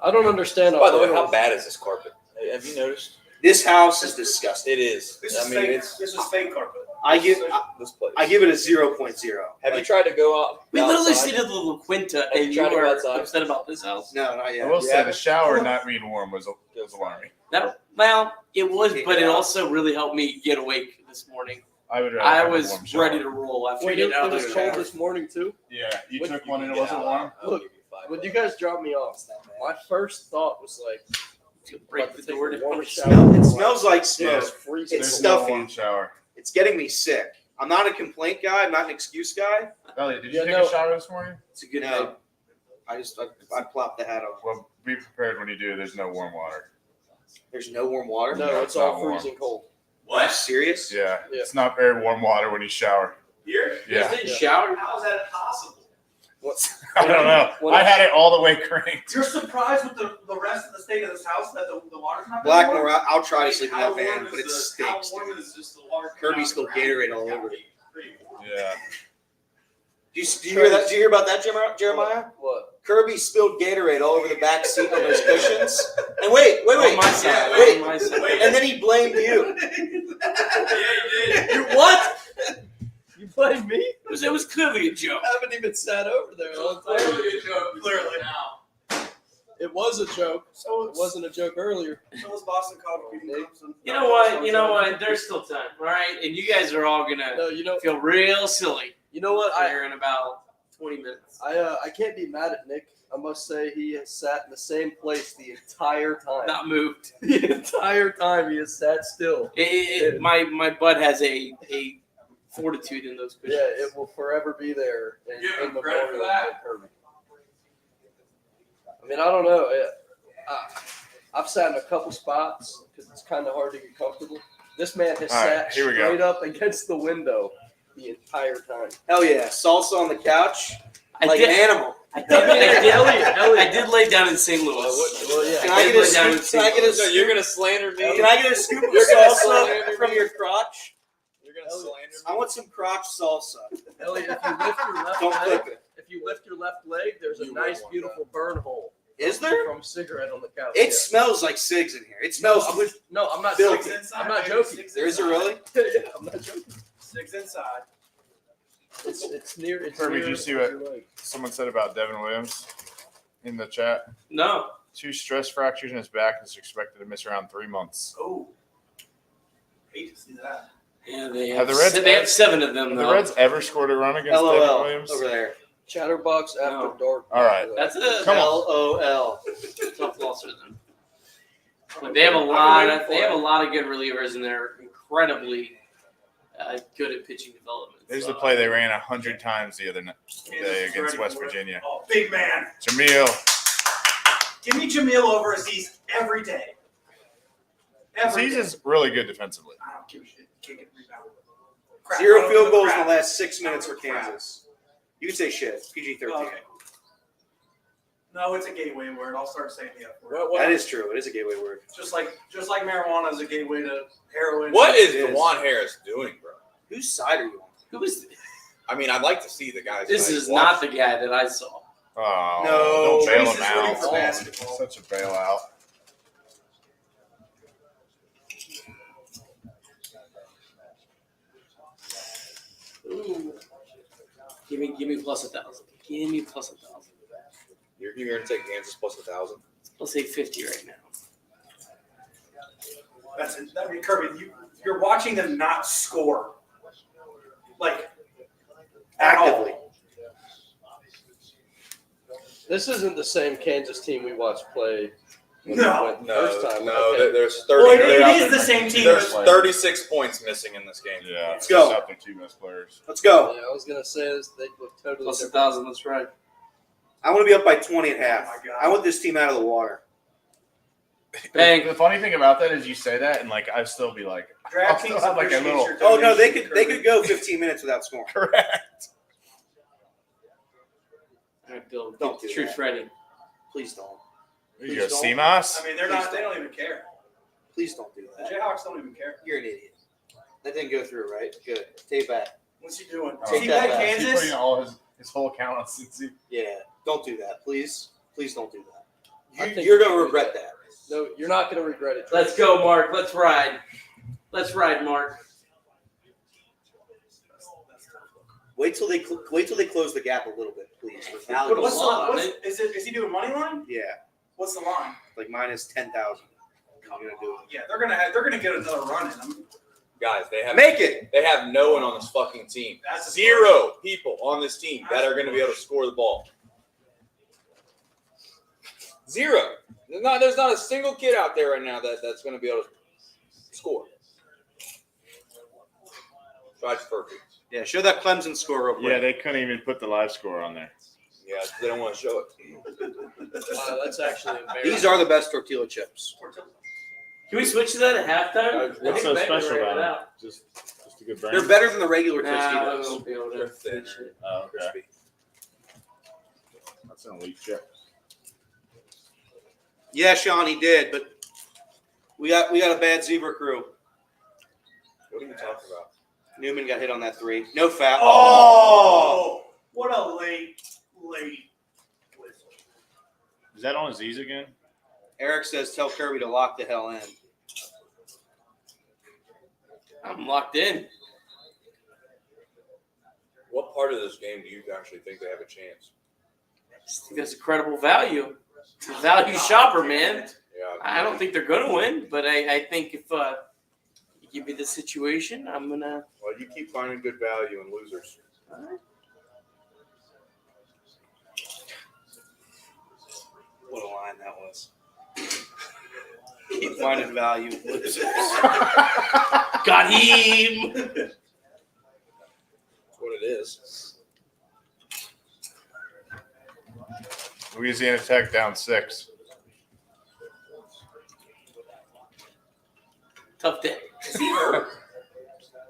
I don't understand. By the way, how bad is this carpet? Have you noticed? This house is disgusting. It is. This I is mean, fake. it's This is fake carpet. I give this place. I give it a 0.0. Have you tried to go out? We literally outside? stayed at the La Quinta, Have you and you tried to go were outside? upset about this house. No, not I yet. will say Yeah. the shower not being warm was alarming. Well, it was, Kick but it it out. also really helped me get awake this morning. I would rather I have a was warm shower. ready to roll after Wait, getting it out of was the cold shower. this morning too. Yeah, you What- took one and it wasn't warm. I'll Look, give you 5 When you guys dropped me off, my first thought was like, Break about the to take door a down. warm It shower. smells like Dude, smoke. it's freezing. It's There's stuffy. no warm shower. It's getting me sick. I'm not a complaint guy. I'm not an excuse guy. Elliot, did you Yeah, take no. a shower this morning? It's a good thing. I plopped the hat on. Well, be prepared when you do. There's no warm water. There's no warm water. No, No, it's it's all not warm. freezing cold. Are you serious? Yeah, Yeah. it's not very warm water when you shower. Here? You Yeah, guys didn't shower? How is that possible? I don't know. What- I had it all the way cranked. You're surprised with the rest of the state of this house that the water's not Blackmore, I'll try to sleep in How that van, warm but it is stinks, How warm dude. is just the water? Kirby spilled Gatorade all over it. Yeah. Do you hear that? Do you hear about that, Jeremiah? What? Kirby spilled Gatorade all over the back seat on those cushions. And wait. On my side. Wait. On my side. And then he blamed you. You what? You blame me? It was clearly a joke. I haven't even sat over there. I'll tell you. Clearly. It was a joke. So It wasn't a joke earlier. So was Boston College beating Clemson. You know what? You know what? There's still time, all right? And you guys are all gonna No, you know feel real silly what? here in about 20 minutes. I can't be mad at Nick. I must say he has sat in the same place the entire time. Not moved. The entire time he has sat still. My butt has a fortitude in those Yeah, cushions. it will forever be there in, Give him in credit for memorial that. of Kirby. I mean, I don't know. I've sat in a couple spots because it's kind of hard to get comfortable. This man has All right, sat here we go. straight up against the window the entire time. Hell yeah. Salsa on the couch I like did, an animal. I did lay down in St. Louis. Well, yeah. Can I get a lay down in scoop? Can I get a So scoop? you're gonna slander me? Can I get a scoop of You're gonna salsa slander from me? your crotch? You're gonna slander I me? want some crotch salsa. Elliot, if you lift your left Don't leg, flip it. if you lift your left leg, there's a You nice, will want beautiful burn hole. Is there? From cigarette on the couch. It yeah. smells like cigs in here. It smells. No, I'm not Filthy. joking. I'm not joking. There is it really? Yeah, I'm not joking. 6 inside. It's near. It's Kirby, near did you see what- your leg. Someone said about Devin Williams in the chat. No. 2 stress fractures in his back and is expected to miss around 3 months. Oh. Hate to see that. Yeah, they Have have, the Reds they have 7 of them, Have though. the Reds ever scored a run against Devin LOL Williams? over there. Chatterbox after No. dark. All right. That's a Come on. LOL. tough loss for them. But they have a lot of good relievers, and they're incredibly good at pitching development. There's So, the play they ran 100 times the other day against Ready West for it. Virginia. Oh, big man. Jamil. Give me Jamil over Aziz every day. Every Aziz day. is really good defensively. I don't give a shit. Can't get the rebound. Crap. 0 I don't field give a goals in crap. the last 6 minutes I for don't give a crap. Kansas. You can say shit. PG-13. Okay. No, it's a gateway word. I'll start saying the F word. That is true. It is a gateway word. Just like marijuana is a gateway to heroin. What is It is. DeJuan Harris doing, bro? Whose side are you on? who is I mean, I'd like to see the guys. this? like, Is watch. not the guy that I saw. Oh, No, don't bail Trace him is rooting out. for basketball. Such a bailout. Ooh. Give me plus 1,000. Give me plus 1,000. You're going to take Kansas plus 1,000. Let's say 50 right now. That's it. I mean, Kirby, you're watching them not score. Like, at all. Actively. This isn't the same Kansas team we watched play when No. we went the No, first time. no, Okay. there's Well, 30. it is the same team. There's but 36 points missing in this game. Yeah, Let's go. Out their two best players. Let's go. Yeah, I was gonna say this. They look totally Plus different. 1,000. That's right. I want to be up by 20 at half. Oh my God. I want this team out of the water. Bang. The funny thing about that is you say that, and like I'd still be like, I'll still DraftKings have like a appreciates little your Oh no, they donation, could Kirby. go 15 minutes without scoring. correct. All right, Bill. Don't Get the do troops that. ready. Please don't. There you go, Please don't. CMOS. I mean, they're not. They don't even care. Please don't do The that. Jayhawks don't even care. You're an idiot. That didn't go through, right? Good. Take that. What's he doing? Oh. Does he Take that bet back. He's Kansas? putting all his whole account on Cincy. Yeah. Don't do that. Please. Please don't do I that. think You're you going to should do regret that. that. No, you're not gonna regret it. Let's go, Mark. Let's ride. Let's ride, Mark. Wait till they close the gap a little bit, please. With Put value. a What's lot on the, is he doing money line? Yeah. What's the line? Like minus 10,000. I'm gonna do it. Yeah, they're gonna get another run in them. Guys, they have Make it. They have no one on this fucking team. That's a 0 people on this team that are going to be able to score the ball. 0. There's not a single kid out there right now that's going to be able to score. Try perfect. Yeah, show that Clemson score real quick. Yeah, they couldn't even put the live score on there. Yeah, they don't want to show it. Wow, that's actually embarrassing. These are the best tortilla chips. Can we switch to that at halftime? What's I so think Beck special ran about it it? out. Just a good brand. They're better than the regular Nah, I Tostitos. won't be able They're to thinner. finish it. Oh, okay. Crispy. That's an elite chip. Yeah, Sean, he did, but we got a bad zebra crew. What are you talking about? Newman got hit on that 3. No foul. Oh, what a late whistle. Is that on Aziz again? Eric says, "Tell Kirby to lock the hell in." I'm locked in. What part of this game do you actually think they have a chance? I just think that's a credible value. It's a value shopper, man. Yeah. I don't think they're going to win, but I think if you give me the situation, I'm going to. Well, you keep finding good value in losers. What a line that was. Keep finding value. Got him! That's what it is. Louisiana Tech down 6. Tough day. Is he hurt?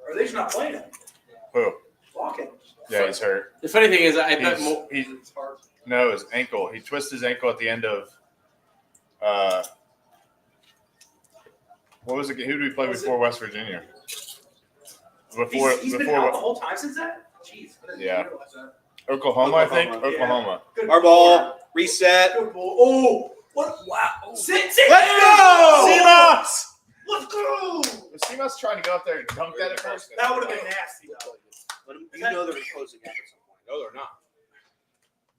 Or are they just not playing him? Who? Walking. Yeah, he's hurt. The funny thing is, I bet He's- more. he- It's hard. no, his ankle. He twisted his ankle at the end of. What was it? Who did we play Was before West Virginia? He's been out the whole time since that? Jeez. I didn't Yeah. realize that. Oklahoma, I think. Oklahoma. Oklahoma. Good Our ball, reset. Good ball. Oh, what? Wow. Sit. Let's go! CMOS! Let's go! Was CMOS trying to go up there and dunk that at first? That would have been nasty, though. But you know they're closing gap at some point. No, they're not.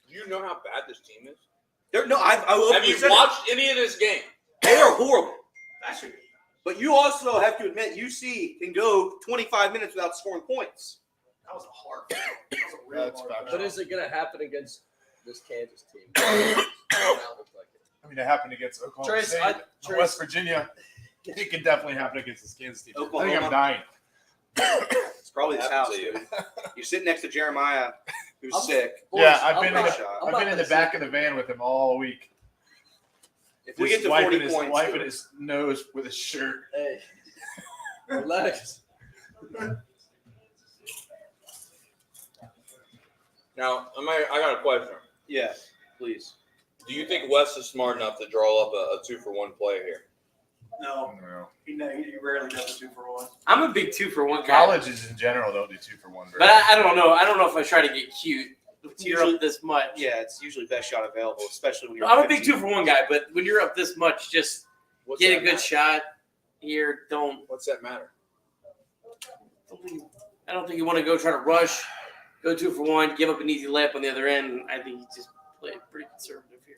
Do you know how bad this team is? I will Have you present it. watched any of this game? They are horrible. That should be. But you also have to admit, UC can go 25 minutes without scoring points. That was a hard foul. That was a real That's hard factual. foul. But is it going to happen against this Kansas team? Now looks like it. I mean, it happened against Oklahoma Trace, State, Trace- West Virginia. It can definitely happen against this Kansas team. I think Oklahoma. I'm dying. It's probably his Happens house, to you. dude. You're sitting next to Jeremiah, who's I'm- sick. Boys, Yeah, I've I'm been not- in I'm I've not been in the gonna back say- of the van with him all week. If we Just get to 40 wiping points, wiping dude. his nose with his shirt. Hey, relax. Now, I got a question. Yeah, please. Do you think Wes is smart enough to draw up a 2-for-1 play here? No, No. he rarely does a 2-for-1. I'm a big 2-for-1 guy. Colleges in general don't do 2-for-1. But I don't know. I don't know if I try to get cute. When you're usually- up this much. Yeah, it's usually best shot available, especially when you're. I'm a big 15. 2-for-1 guy, but when you're up this much, just What's get that a good matter? shot here. What's that matter? I don't think you want to go try to rush, go 2-for-1, give up an easy layup on the other end. I think you just play pretty conservative here.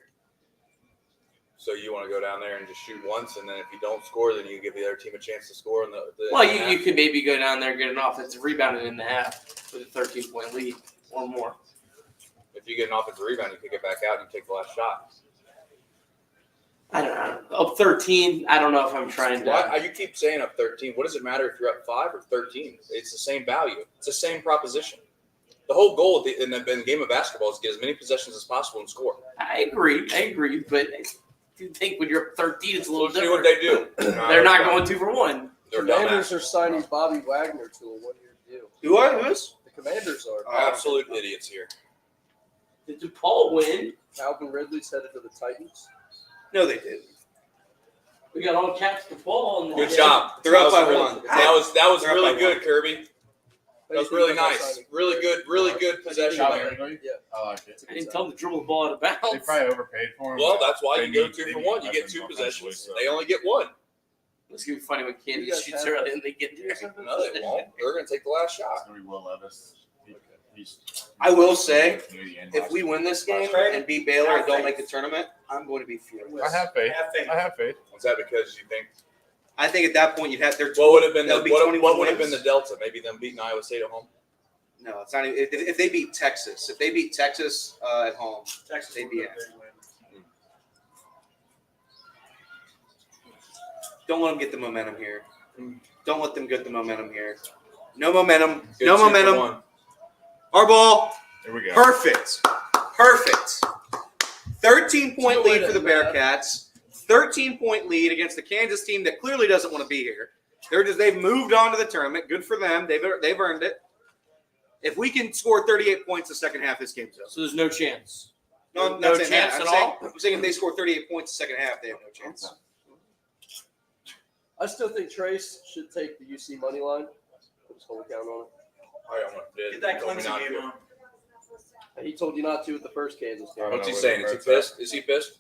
So you want to go down there and just shoot once, and then if you don't score, then you give the other team a chance to score. Well, you could maybe go down there and get an offensive rebound in the half with a 13-point lead or more. If you get an offensive rebound, you kick it back out and you take the last shot. I don't know. Up 13, I don't know if I'm trying to. Why, you keep saying up 13. What does it matter if you're up 5 or 13? It's the same value. It's the same proposition. The whole goal in the game of basketball is to get as many possessions as possible and score. I agree, but I do think when you're up 13, it's a little Let's see different. what they do. They're not going 2-for-1. They're Commanders dumbass. are signing Bobby Wagner to a one-year deal. Who are? Who is? The Commanders are. Absolute idiots here. Did DePaul win? Calvin Ridley's headed to the Titans. No, they did. We got all caps DePaul. In Good there. job. They're up That was by really- one. That was They're up really by good, one. Kirby. That was really nice. Really good possession Calvin there. Ridley? Yeah. I like it. I didn't tell him to dribble the ball out of They bounds. probably overpaid for him. Well, that's why They you go need- 2-for-1. they You need get 2 weapons possessions. offensively, so. They only get 1. It's gonna be funny when You Kansas guys shoots have early that? and they get there. No, they won't. They're going to take the last shot. It's gonna be Will Levis. He's I will say, Canadian. if we win this game and beat Baylor and don't make the tournament, I'm going to be furious. I have faith. Have faith. I have faith. Was that because you think I think at that point you'd have their. what would have been that the would be what 21 would have been wins. the delta? Maybe them beating Iowa State at home. No, it's not. Even, if they beat Texas, at home, Texas They'd will be get a in. big win. don't let them get the momentum here. Don't let them get the momentum here. No momentum. Good No 2 for momentum. 1. Our ball. Here we go. Perfect. 13-point Two lead for the minutes, man. Bearcats. 13-point lead against the Kansas team that clearly doesn't want to be here. They've moved on to the tournament. Good for them. They've earned it. If we can score 38 points the second half, this game's over. So there's no chance. No, I'm No not saying that. chance I'm at saying, all? I'm saying if they score 38 points the second half, they have no chance. I still think Trace should take the UC money line. Put his whole account on I don't want to Get that told me not Clemson to. game on. it. And he told you not to at the first Kansas game. What's he saying? Is he pissed? Is he pissed?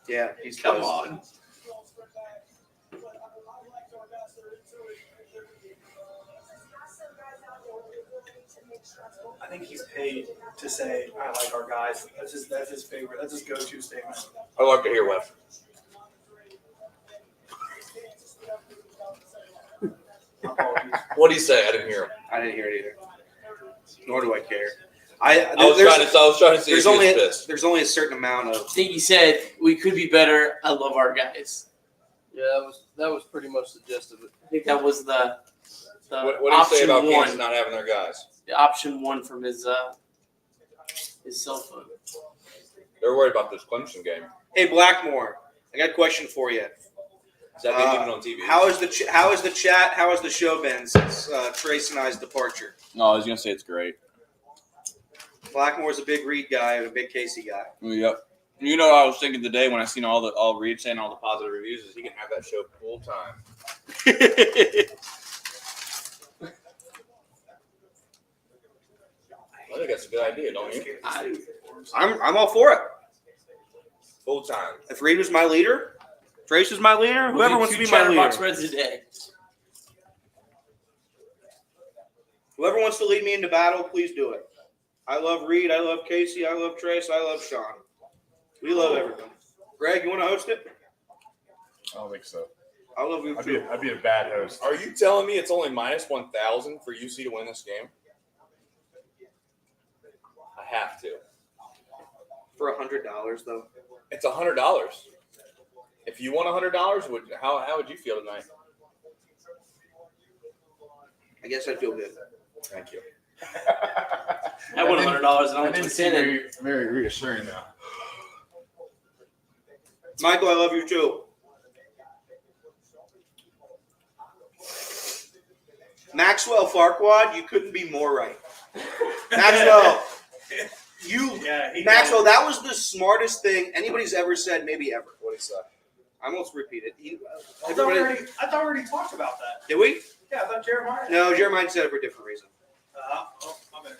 Yeah, he's Come close. on. I think he's paid to say, I like our guys. That's his favorite. That's his go-to statement. I'd like to hear Wes. Apologies. What did he say? I didn't hear him. I didn't hear it either. Nor do I care. I was trying to see if there's he was only pissed. there's only a certain amount of. I think he said we could be better. I love our guys. Yeah, that was pretty much the gist of it. I think that was the What do you say option about one. Kansas not having their guys? The option one from his cell phone. They're worried about this Clemson game. Hey Blackmore, I got a question for you. Is that being even on TV? How is the chat? How has the show been since Trace and I's departure? No, I was gonna say it's great. Blackmore's a big Reed guy and a big Casey guy. Yep. You know, what I was thinking today when I seen all Reed saying all the positive reviews is He can have that show full time. I think that's a good idea, don't you? I'm all for it. Full time. If Reed was my leader, Trace was my leader, whoever wants to be my Chatterbox leader. Reds today. Whoever wants to lead me into battle, please do it. I love Reed. I love Casey. I love Trace. I love Sean. We love everyone. Greg, you want to host it? I don't think so. I love you too. I'd be a bad host. Are you telling me it's only minus 1,000 for UC to win this game? I have to. For $100 though. It's $100. If you won $100, how would you feel tonight? I guess I'd feel good. Thank you. I won $100 and I went didn't to seem 10. very, very reassuring though. Michael, I love you too. Maxwell Farquaad, you couldn't be more right. Maxwell, Maxwell, that was the smartest thing anybody's ever said, maybe ever. What is that? I almost repeat it. I thought we already talked about that. Did we? Yeah, I thought Jeremiah. No, Jeremiah said it for a different reason. My bad.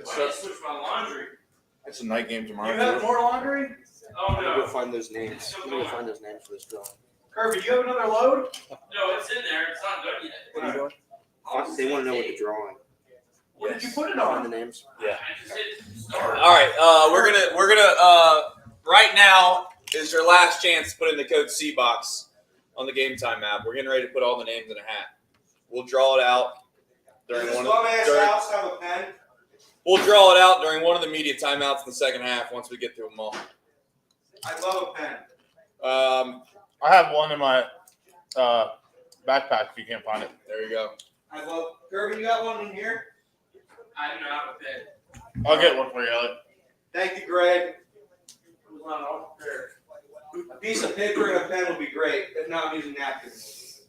Switch my laundry. It's a night game You tomorrow. have more laundry? Oh I'm gonna no. go find those names. I'm gonna go find those names for this film. Kirby, you have another load? No, it's in there. It's not done yet. What are you doing? They want to know what the drawing. What did you put it Find on? the names. Yeah. I just hit start. All right, we're gonna right now is your last chance to put in the code C-Box on the Game Time app. We're getting ready to put all the names in a hat. We'll draw it out during one. house have a pen? We'll draw it out during one of the media timeouts in the second half once we get through them all. I love a pen. I have one in my backpack if you can't find it. There you go. I love. Kirby, you got one in here? I do not have a pen. I'll get one for you, Elliot. Thank you, Greg. It was not all prepared. A piece of paper and a pen would be great. If not, I'm using napkins.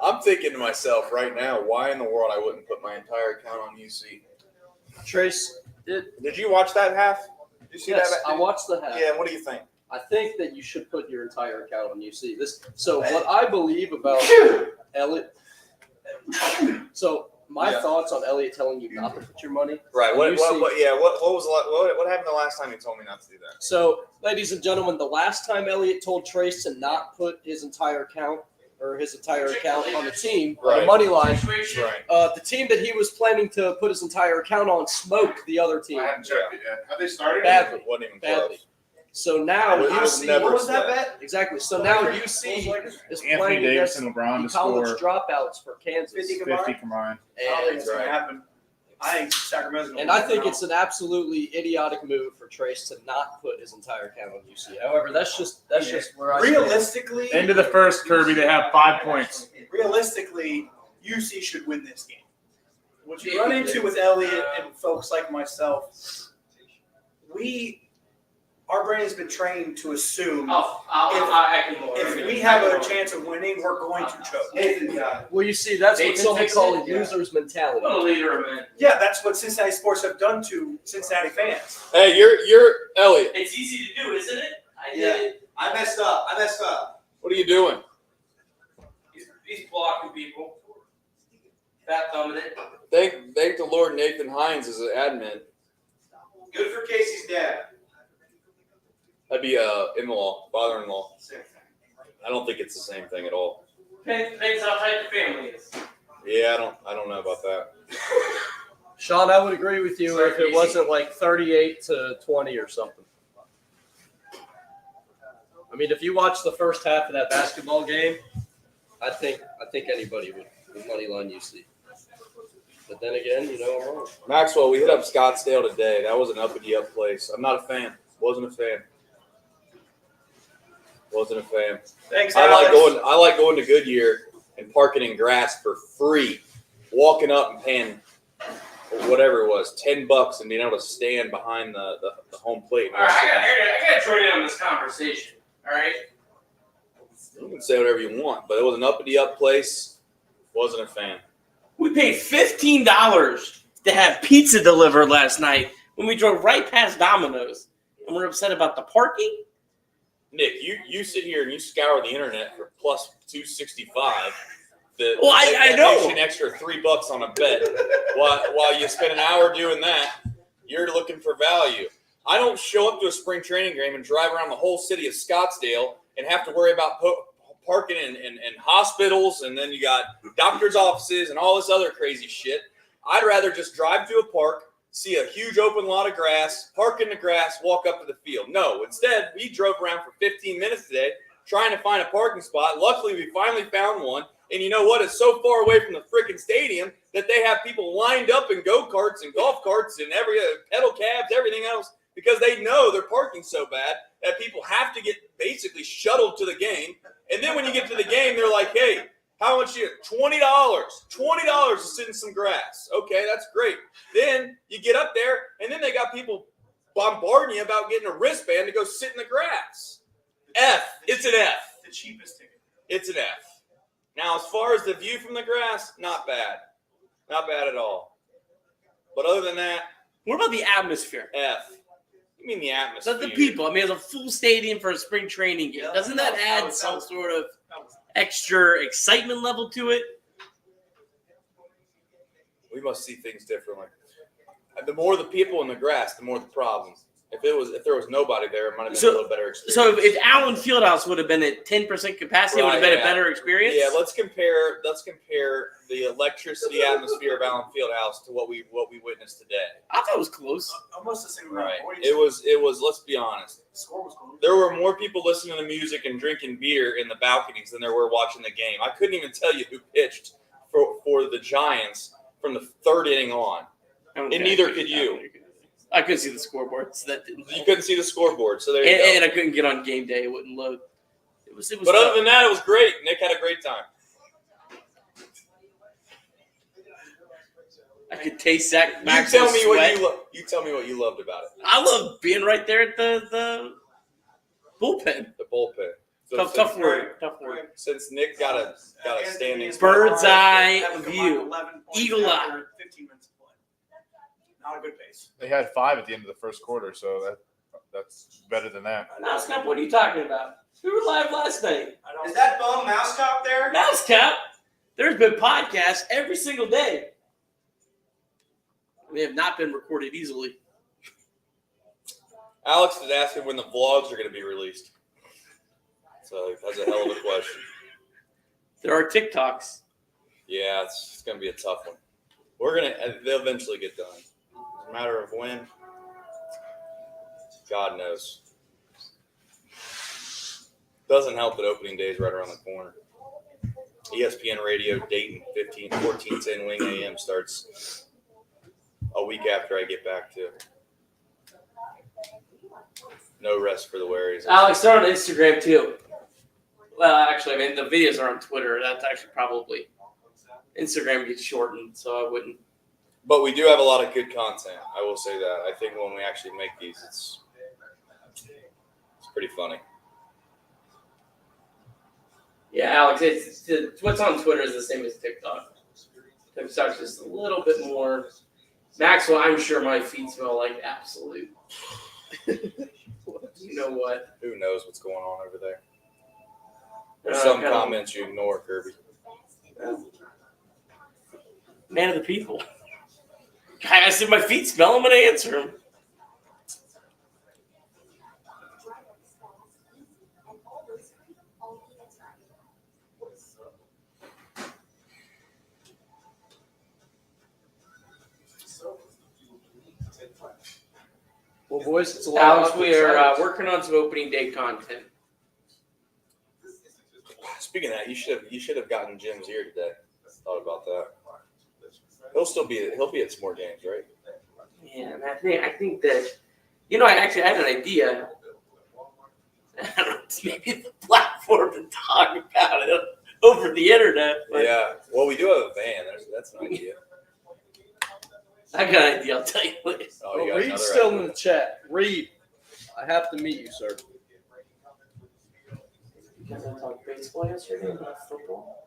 I'm thinking to myself right now, why in the world I wouldn't put my entire account on UC? Trace, Did you watch that half? Did you see yes, that? I watched the half. Yeah. What do you think? I think that you should put your entire account on UC. So what I believe about Elliot. So my thoughts on Elliot telling you not to put your money. Right. on What UC. what happened the last time he told me not to do that? So, ladies and gentlemen, the last time Elliot told Trace to not put his entire account on the team, on the Right. money line, Situation. Right. the team that he was planning to put his entire account on smoked the other team I haven't checked it yet. Have they started? badly. It wasn't even Badly. close. So now I would UC never What was that expect- bet? exactly. So now UC is Anthony playing Davis against and LeBron the to college score dropouts for Kansas, 50 50 combined. I don't think and, it's going to happen. I think Sacramento's going to I think it's an absolutely idiotic move for Trace to not put his entire account on UC. However, that's just where I stand. realistically. End of the first, Kirby. They have 5 points. Realistically, UC should win this game. What you run into with Elliott and folks like myself, our brain has been trained to assume I can go. if we have a chance of winning, we're going to choke. Nathan got it. Well, you see, that's what Nathan some would fixed call it? a loser's mentality. What a leader, man. Yeah, that's what Cincinnati sports have done to Cincinnati fans. Hey, you're Elliot. It's easy to do, isn't it? I did Yeah. it. I messed up. What are you doing? He's blocking people. Fat thumbing it. Thank the Lord Nathan Hines is an admin. Good for Casey's dad. That'd be in-law, father-in-law. I don't think it's the same thing at all. Depends how tight the family is. Yeah, I don't know about that. Sean, I would agree with you if it wasn't like 38-20 or something. I mean, if you watch the first half of that basketball game, I think anybody would money line UC. But then again, I'm wrong. Maxwell, we hit up Scottsdale today. That was an uppity-up place. I'm not a fan. Wasn't a fan. Thanks, I Alex. like going to Goodyear and parking in grass for free, walking up and paying whatever it was, $10, and being able to stand behind the home plate. All right, I got to join in on this conversation. All right. You can say whatever you want, but it was an uppity-up place. Wasn't a fan. We paid $15 to have pizza delivered last night when we drove right past Domino's, and we're upset about the parking. Nick, you sit here and you scour the internet for plus 265. Well, I know. An extra $3 on a bet. while you spend an hour doing that, you're looking for value. I don't show up to a spring training game and drive around the whole city of Scottsdale and have to worry about parking in hospitals, and then you got doctors' offices and all this other crazy shit. I'd rather just drive to a park, see a huge open lot of grass, park in the grass, walk up to the field. No, instead, we drove around for 15 minutes today trying to find a parking spot. Luckily, we finally found one. And you know what? It's so far away from the freaking stadium that they have people lined up in go-karts and golf carts and every pedal cabs, everything else, because they know their parking's so bad that people have to get basically shuttled to the game. And then when you get to the game, they're like, hey, how much you $20. $20 to sit in some grass. Okay, that's great. Then you get up there, and then they got people bombarding you about getting a wristband to go sit in the grass. F. It's an F. The cheapest ticket. It's an F. Now, as far as the view from the grass, not bad. Not bad at all. But other than that, What about the atmosphere? F. You mean the atmosphere? The people. I mean, it's a full stadium for a spring training game. Doesn't that add some sort of extra excitement level to it? We must see things differently. The more the people in the grass, the more the problems. If there was nobody there, it might have been a little better experience. So if Allen Fieldhouse would have been at 10% capacity, it would have been a better experience? Yeah, let's compare the electricity atmosphere of Allen Fieldhouse to what we witnessed today. I thought it was close. Almost the same. Right. It was. Let's be honest. The score was close. There were more people listening to music and drinking beer in the balconies than there were watching the game. I couldn't even tell you who pitched for the Giants from the third inning on. Okay. And neither could you. I couldn't see the scoreboard, so that didn't. You couldn't see the scoreboard, so there you go. And I couldn't get on game day; it wouldn't load. It was. But other than that, it was great. Nick had a great time. I could taste Zach. You tell me what you loved about it. I love being right there at the bullpen. The bullpen. So Tough word. Since Nick got a standing Bird's eye Have a combined view. 11 points Eagle eye. after 15 minutes of play. Not a good pace. They had 5 at the end of the first quarter, so that's better than that. Mouse Cop, what are you talking about? We were live last night. Is that bum Mouse Cop there? Mouse Cop. There's been podcasts every single day. They have not been recorded easily. Alex is asking when the vlogs are going to be released. So that's a hell of a question. There are TikToks. Yeah, it's going to be a tough one. They'll eventually get done. It's a matter of when. God knows. Doesn't help that opening day is right around the corner. ESPN Radio Dayton 1410 Wing AM starts a week after I get back to. No rest for the Warriors. Alex, they're on Instagram too. Well, actually, I mean, the videos are on Twitter. That's actually probably Instagram gets shortened, so I wouldn't. But we do have a lot of good content. I will say that. I think when we actually make these, it's pretty funny. Yeah, Alex, what's on Twitter is the same as TikTok. TikTok's just a little bit more. Maxwell, I'm sure my feet smell like absolute. You know what? Who knows what's going on over there? There's some comments you ignore, Kirby. Man of the people. I said my feet smell. I'm going to answer them. Well, boys, it's a lot. Alex, we are working on some opening day content. Speaking of that, you should have gotten Jim's ear today. Thought about that. He'll be at some more games, right? Yeah, and I think that, I actually had an idea. I don't know, maybe the platform to talk about it over the internet. But Yeah. Well, we do have a van. That's an idea. I got an idea. I'll tell you later. Oh, you got Reed's another still idea. in the chat. Reed, I have to meet you, sir. You guys want to talk baseball yesterday about football?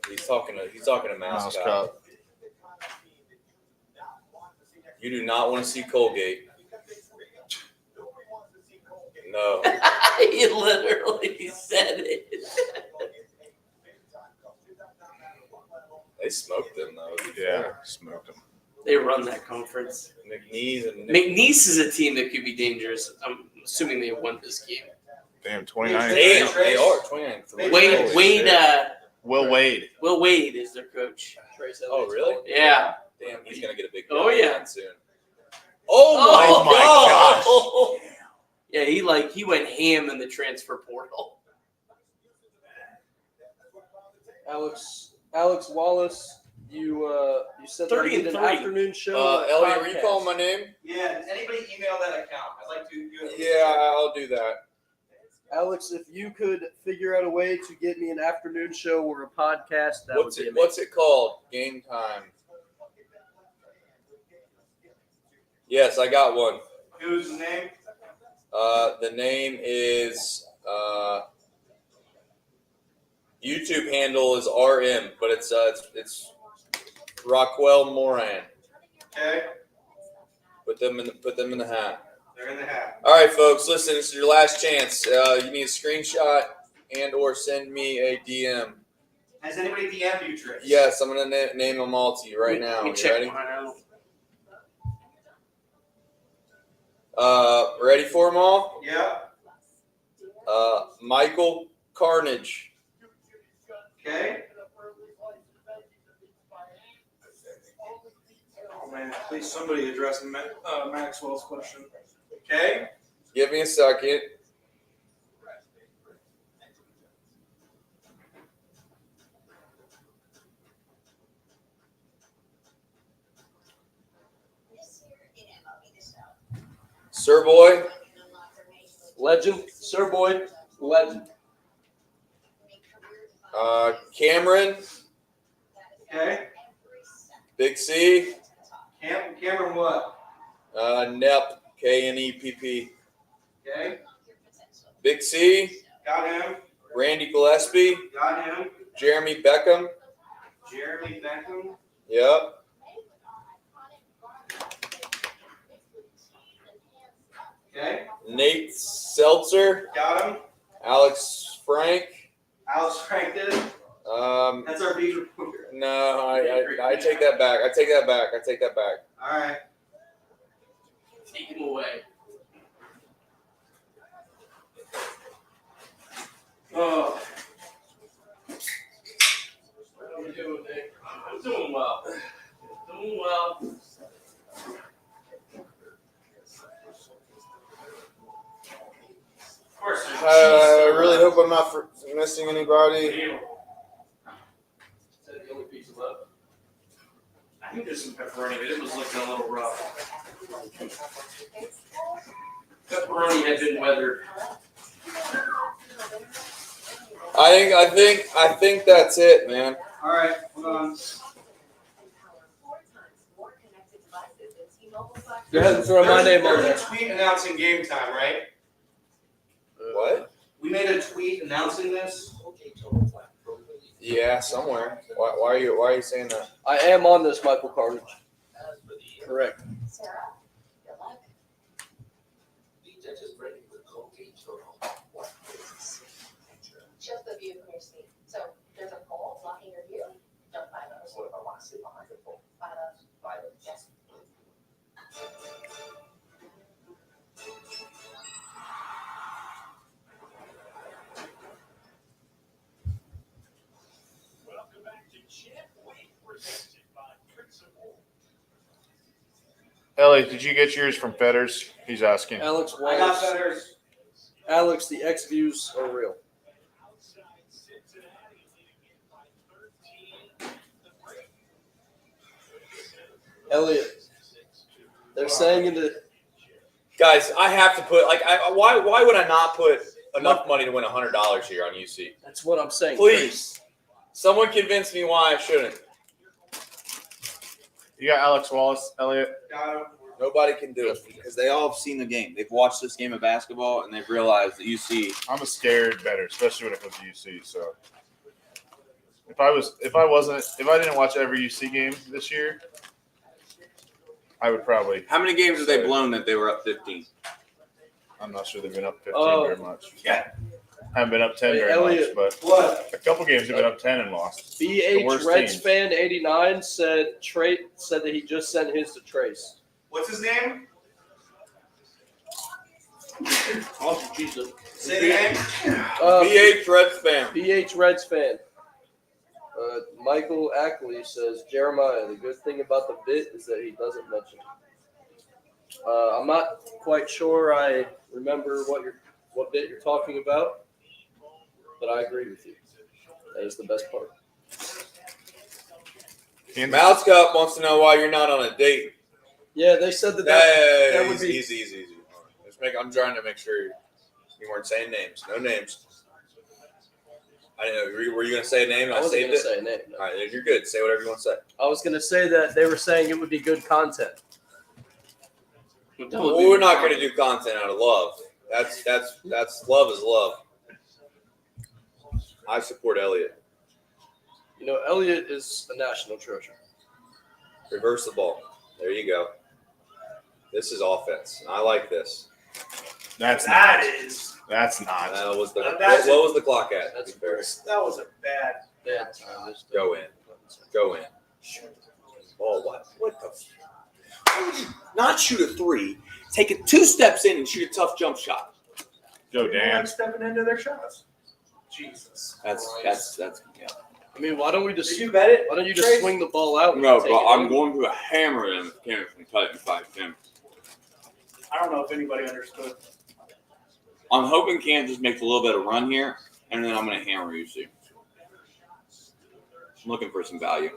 He's talking to Mouse Cop. You do not want to see Colgate. No. He literally said it. They smoked them, though. Yeah, smoked them. They run that conference. McNeese and McNeese is a team that could be dangerous. I'm assuming they won this game. Damn, 29. Damn, they are 29. Will Wade is their coach. Trace Oh, Elliott's really? calling. Yeah. Damn, he's gonna get a big. Oh, yeah. soon. Oh my Oh, gosh! Yeah, he went ham in the transfer portal. Alex Wallace, you said that 30 you and did an 3. afternoon show. Elliot, were you calling my name? Yeah, does anybody email that account? I'd like to do it. Yeah, I'll do that. Alex, if you could figure out a way to get me an afternoon show or a podcast, that would be amazing. What's it called? Game time. Yes, I got one. Who's the name? The name is YouTube handle is RM, but it's Rockwell Moran. Okay, Put them in the hat. they're in the hat. All right, folks, listen. This is your last chance. You need a screenshot and/or send me a DM. Has anybody DM'd you, Trace? Yes, I'm gonna name them all to you right now. Let me You check ready? mine out. Ready for them all? Yeah. Michael Carnage. Okay. Oh man, please somebody address Maxwell's question. Okay. Give me a second. Sir Boy. Legend, Sir Boy, legend. Cameron. Okay. Big C. Cameron what? Nepp. K-N-E-P-P. Okay. Big C. Got him. Randy Gillespie. Got him. Jeremy Beckham. Jeremy Beckham. Yep. Okay. Nate Seltzer. Got him. Alex Frank. Alex Frank did it. That's our beat reporter. No, I take that back. I take that back. All right. Take him away. Oh. How are you doing, Nick? I'm doing well. Doing well. Of course. I really hope I'm not missing anybody. Is that the only piece of left? I think there's some pepperoni, but it was looking a little rough. Pepperoni had been weathered. I think that's it, man. All right. Hold on. Go ahead and throw my name on There's there. a tweet announcing game time, right? What? We made a tweet announcing this. Yeah, somewhere. Why are you saying that? I am on this, Michael Carnage. Correct. Just the view from your seat. So there's a pole blocking your view. Don't buy those. What if I want to sleep behind the pole? Buy those. Buy those. Yes. Welcome back to Chat Week, presented by Principal. Ellie, did you get yours from Fetters? He's asking. Alex I got Wallace. Fetters. Alex, the X views are real. Outside Cincinnati leading it by 13. Elliot, they're saying in the Guys, I have to put why would I not put enough money to win $100 here on UC? that's what I'm saying. Please, someone convince me why I shouldn't. You got Alex Wallace, Elliot. Got him. Nobody can do it. Because they all have seen the game. They've watched this game of basketball and they've realized that UC. I'm a scared better, especially when it comes to UC. So if I didn't watch every UC game this year, I would probably. How many games have they blown that they were up 15? I'm not sure they've been up 15 Oh. very much. Yeah. Haven't been up 10 Hey, very Elliot. much, but What? a couple games have been up 10 and lost. The BH worst Reds teams. fan 89 said that he just sent his to Trace. What's his name? Oh Jesus! Say the name. BH Reds fan. BH Reds fan. Michael Ackley says, Jeremiah, the good thing about the bit is that he doesn't mention it. I'm not quite sure I remember what bit you're talking about, but I agree with you. That is the best part. Mouse Cup wants to know why you're not on a date. Yeah, they said that would be easy. I'm trying to make sure you weren't saying names. No names. I didn't know. Were you going to say a name? I wasn't going to say a name. No. All right, then you're good. Say whatever you want to say. I was going to say that they were saying it would be good content. Well, we're not going to do content out of love. That's love is love. I support Elliott. You know, Elliott is a national treasure. Reverse the ball. There you go. This is offense. I like this. That's That not. is. That's not. That was the. That's What was the clock at? That's fair. That was a bad. time. Go in. Oh, what the? Why would you not shoot a three? Take it 2 steps in and shoot a tough jump shot. Go, People Dan. like stepping into their shots. Jesus. That's. Yeah. I mean, why don't we just Did you bet it? why don't you just Trace? swing the ball out? and No, take but it I'm in? going to hammer him if Cameron can cut it in 5-10. I don't know if anybody understood. I'm hoping Kansas makes a little bit of run here, and then I'm going to hammer UC. I'm looking for some value.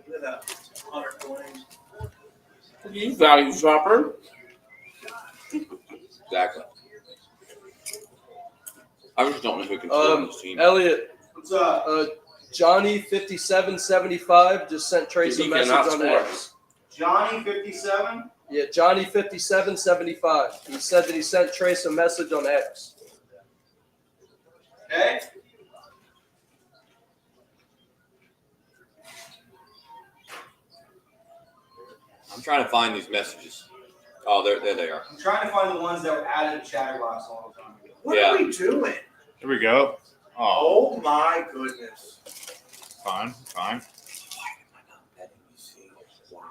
Look at that 100 points. You value shopper. Exactly. I just don't know who can score on this team. Elliot, What's up? Johnny 5775 just sent Trace a He message cannot on score. X. Johnny 57. Yeah, Johnny 5775. He said that he sent Trace a message on X. Okay. I'm trying to find these messages. Oh, there they are. I'm trying to find the ones that were added to Chatterbox a long time ago. What Yeah. are we doing? Here we go. Oh, Oh my goodness. fine.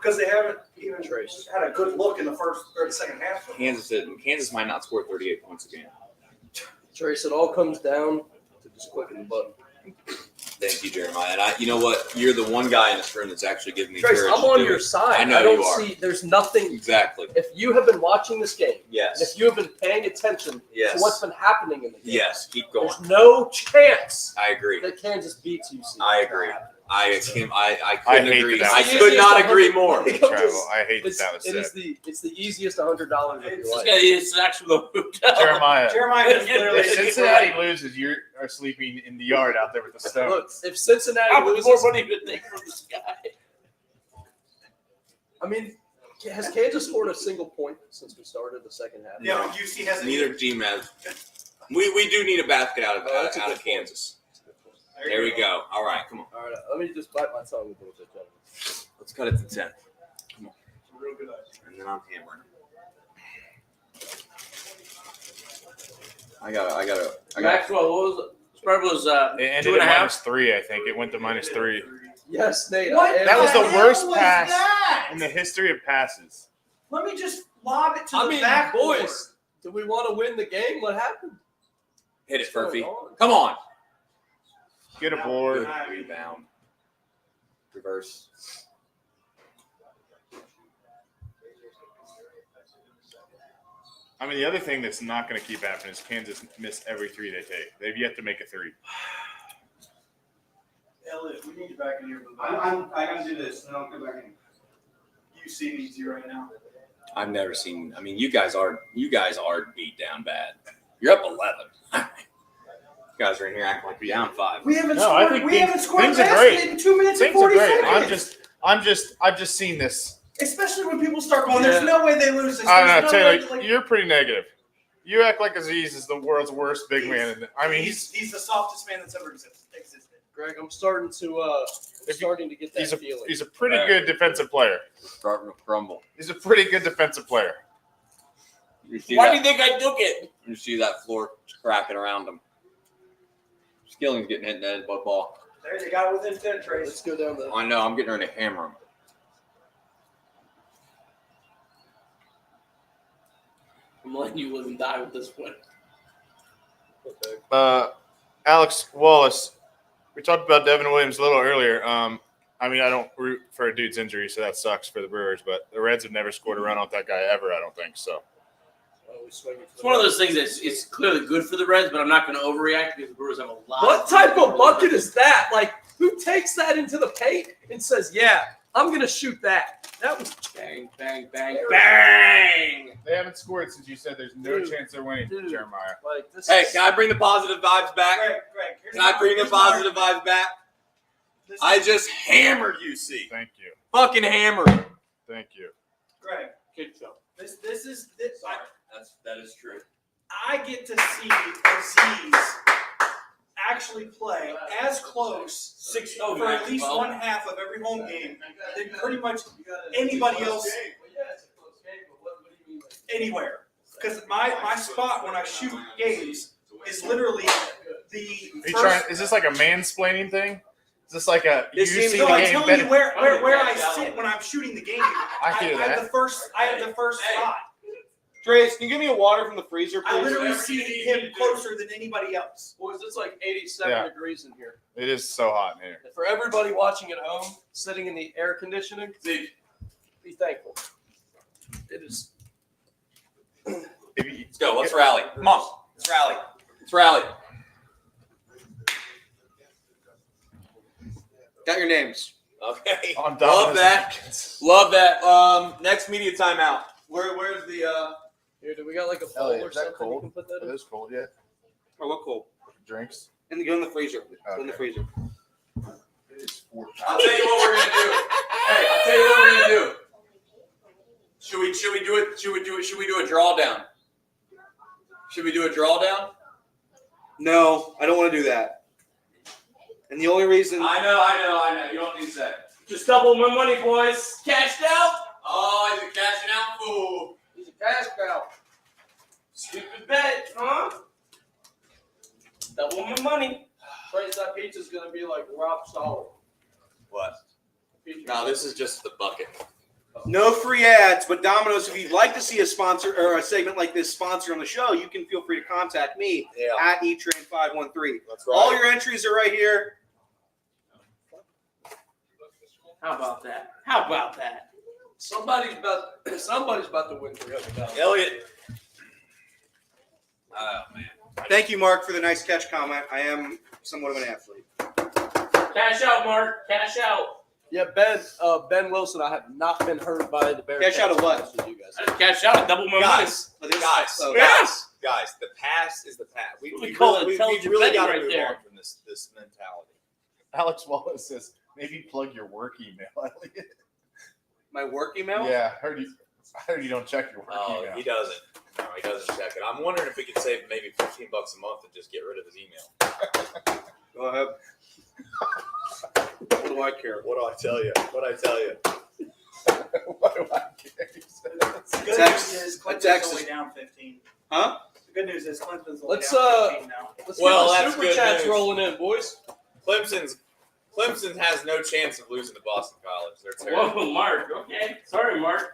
Because they haven't even Trace. had a good look in the first or the second half. Kansas might not score 38 points a game. Trace, it all comes down to just clicking the button. Thank you, Jeremiah. And you know what? You're the one guy in this room that's actually giving me Trace, courage I'm to on do your it. side. I know don't you are. see there's nothing. Exactly. If you have been watching this game, and Yes. if you have been paying attention to Yes. what's been happening in the game, Yes. Keep going. there's no chance I agree. that Kansas beats UC. I agree. I couldn't hate agree. that. I could not agree more. Travel. I hate that that was It said. is the easiest $100 of your life. It's actually the hotel. Jeremiah. Jeremiah just literally If Cincinnati loses, you are sleeping in the yard out there with the Look, stones. if Cincinnati How much loses, more money did they take from this guy? I mean, has Kansas scored a single point since we started the second half? Yeah, but UC hasn't. Neither team has. We do need a basket out of that's a good point. Kansas. There we go. All right, come on. All right, let me just bite my tongue a little bit, gentlemen. Let's cut it to 10. Real good idea. And then I'm hammering. I got. Maxwell, what was it? Spread was It ended 2.5. at -3, I think. It went to -3. Yes, Nate. What? I am- That was the hell worst was pass that? in the history of passes. Let me just lob it to I the mean, backboard. boys, do we want to win the game? What happened? Hit it, What's Furphy. going on? Come on. Get a board. Good rebound. Reverse. I mean, the other thing that's not going to keep happening is Kansas miss every 3 they take. They've yet to make a 3. Elliot, we need you back in here for the I gotta do this, and then I'll come back in. UC needs you right now. I've never seen. I mean, you guys are beat down bad. You're up 11. You guys are in here acting like you're down 5. We haven't No, I scored. think We things- haven't scored a things are basket great. in 2 minutes and Things are 40 great. seconds. I've just seen this. Especially when people start going, "There's no way they lose this." I don't There's know, no Taylor. way, like, You're pretty negative. You act like Aziz is the world's worst big man. I mean, he's the softest man that's ever existed. Greg, I'm starting to get that he's feeling. a pretty good defensive player. Starting to crumble. He's a pretty good defensive player. You see Why that? do you think I took it? You see that floor cracking around him. Skilling's getting hit in the head by the ball. There, they got it within 10, Trace. Let's go down the. I know. I'm getting ready to hammer him. I'm letting you live and die with this one. Alex Wallace, we talked about Devin Williams a little earlier. I mean, I don't root for a dude's injury, so that sucks for the Brewers. But the Reds have never scored a run off that guy ever. I don't think so. It's one of those things that's it's clearly good for the Reds, but I'm not going to overreact because the Brewers have a lot. What type of bucket is that? Like, who takes that into the paint and says, "Yeah, I'm going to shoot that"? That was Bang, bang, bang, bang. They haven't scored since you said there's no chance they're winning, Dude. Jeremiah. like this. Hey, is- can I bring the positive vibes back? Greg, Can I bring the positive vibes back? I just hammered UC. Thank you. Fucking hammered. Thank you. Greg, Kid show. this is That is true. I get to see Aziz actually play as close for at least one half of every home game than pretty much anybody else anywhere. Because my spot when I shoot games is literally the first. Is this like a mansplaining thing? Is this like a This you seems- see no, the I'm game telling better? you where I sit when I'm shooting the game. I hear have that. the first. I have the first spot. Trace, can you give me a water from the freezer, I please? literally see him closer than anybody else. Boys, it's like 87 Yeah. degrees in here. It is so hot in here. For everybody watching at home, sitting in the air conditioning, be thankful. It is. If you, Let's go. Let's rally. Come on. Let's rally. Let's rally. Got your names. Okay. on Love Domino's that. napkins. Love that. Next media timeout. Where's the Here, do we got like a bowl Elliot, or is that something cold? you can put that It in? is cold, yeah. Oh, what cool? Drinks. And go in the freezer. Go in the Okay. freezer. It is 4 I'll tell you what we're gonna do. Hey, I'll tell you what we're gonna do. Should we do it? Should we do a drawdown? Should we do a drawdown? No, I don't want to do that. And the only reason I know. You don't need to say. Just double my money, boys. Cashed out. Oh, he's a cashing out fool. He's a cash cow. Stupid bet, huh? Double my money. Praise that pizza's going to be like rock solid. What? Pizza. No, this is just the bucket. no free ads, but Domino's, if you'd like to see a sponsor or a segment like this sponsored on the show, you can feel free to contact me Yeah, at etrain513. that's All your entries are right here. How about that? How about that? Somebody's about to win $300. Elliot. Oh man. Thank you, Mark, for the nice catch comment. I am somewhat of an athlete. Cash out, Mark. Cash out. Yeah, Ben Wilson, I have not been hurt by the Bearcats. Cash out of what? With you guys. I just cashed out. Double my money. Guys, Oh, this- guys, oh, guys, the past is the past. We We call really, it we intelligent really betting got to right move there. on from this mentality. Alex Wallace says, maybe plug your work email, Elliot. My work email? Yeah, I heard you don't check your work Oh, email. he doesn't. No, he doesn't check it. I'm wondering if we could save maybe $15 a month and just get rid of his email. Go ahead. What do I care? What do I tell you? What I tell you? What do I care? The good Text- news is a Clinton's text only is- down 15. Huh? The good news is Clinton's only Let's, down 15 now. Let's Well, get the that's super good chats news. rolling in, boys. Clemson has no chance of losing to Boston College. They're terrible. Whoa, Mark. Okay. Sorry, Mark.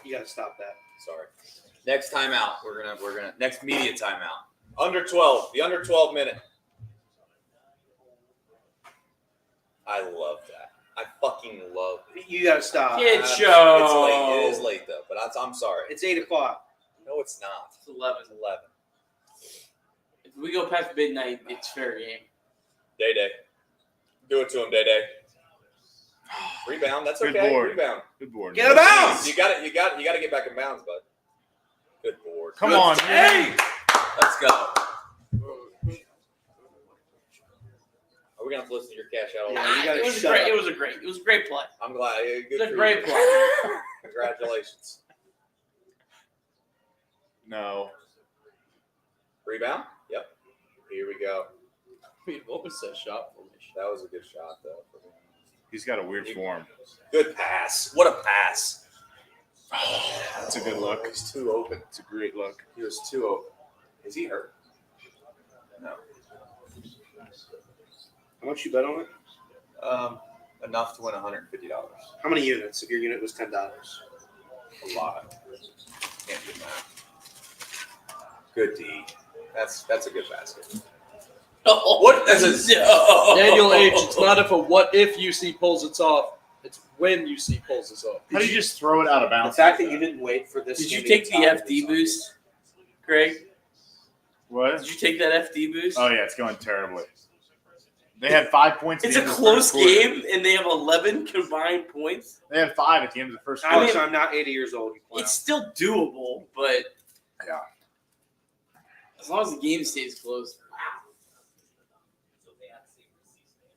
You got to stop that. Sorry. Next timeout. We're gonna next media timeout. Under 12. The under 12 minute. I love that. I fucking love it. You got to stop. Kid It's show. late. It is late though, but I'm sorry. It's 8 o'clock. No, it's not. It's 11. It's 11. If we go past midnight, it's fair game. Day. Do it to him, Day. Rebound. That's Good okay. board. Rebound. Good board. Get a bounce! You got it. You got to get back in bounds, bud. Good board. Come Good. on, man. Hey, let's go. Are we gonna have to listen to your cash out? all Yeah, night? you gotta It was shut great. up. It was a great play. I'm glad. Good It was a for great you. play. Congratulations. No. Rebound. Yep. Here we go. I mean, what was that shot formation? That was a good shot, though. He's got a weird form. Good pass. What a pass. That's a good look. He's too open. It's a great look. He was too open. Is he hurt? No. How much you bet on it? Enough to win $150. How many units if your unit was $10? A lot. Can't do that. Good D. That's a good basket. Oh, What? That's a no. Daniel H. It's not what if UC pulls it off. It's when UC pulls it off. How do you just throw it out of The bounds? fact that you didn't wait for this. Did you game take to the get FD tied boost, Greg? What? Did you take that FD boost? Oh yeah, it's going terribly. They had 5 points. At It's the a end of the close first quarter. game, and they have 11 combined points. They had 5 at the end of the first quarter. Alex, I'm not 80 years old. You clown. It's still doable, but Yeah. as long as the game stays close.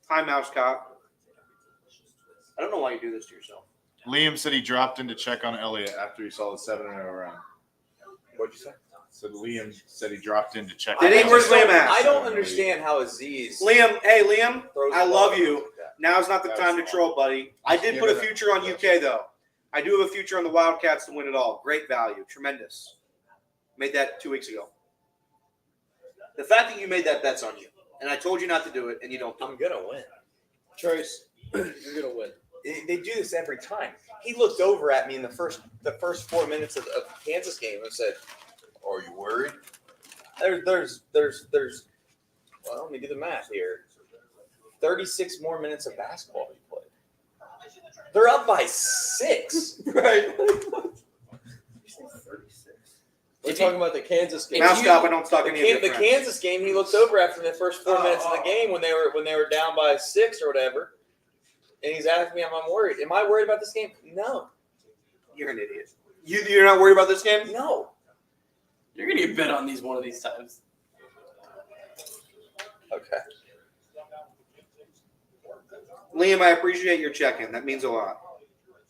Timeout, Scott. I don't know why you do this to yourself. Liam said he dropped in to check on Elliott after he saw the 7-0 round. What'd you say? So Liam said he dropped in to check. Did he? on Where's Elliott. Liam at? I don't understand how Aziz Liam, hey Liam, throws I the love ball you. like that. Now's not the That time to was troll, buddy. I did Yeah, put a but- future on UK though. I do have a future on the Wildcats to win it all. Great value, tremendous. Made that 2 weeks ago. The fact that you made that bet's on you, and I told you not to do it, and you don't do it. I'm gonna win. Trace, you're gonna win. They do this every time. He looked over at me in the first 4 minutes of the Kansas game and said, "Are you worried?" There's. Well, let me do the math here. 36 more minutes of basketball we played. They're up by 6. Right. We're talking about the Kansas game. Now stop. I don't talk The, any of your the friends. Kansas game, he looked over after the first 4 minutes of the game when they were down by 6 or whatever, and he's asking me if I'm worried. Am I worried about this game? No. You're an idiot. You're not worried about this game? No. You're going to get bet on these one of these times. Okay. Liam, I appreciate your check-in. That means a lot.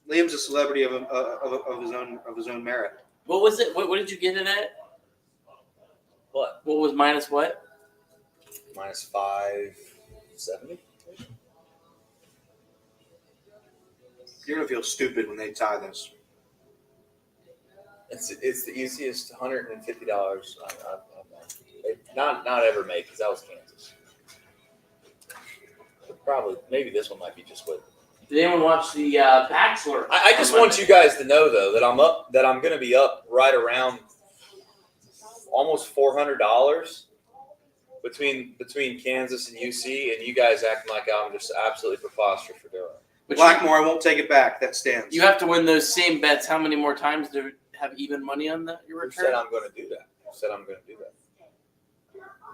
Liam's a celebrity of his own merit. What was it? What did you get it at? What? What was minus what? Minus 570. You're gonna feel stupid when they tie this. It's the easiest $150 not ever made because that was Kansas. Probably maybe this one might be just what. Did anyone watch the Bachelor? I just want you guys to know though that I'm going to be up right around almost $400 between Kansas and UC, and you guys acting like I'm just absolutely preposterous for doing it. But Blackmore, I won't take it back. That stands. you have to win those same bets. How many more times to have even money on that? Your Who said return? I'm going to do that? Who said I'm going to do that?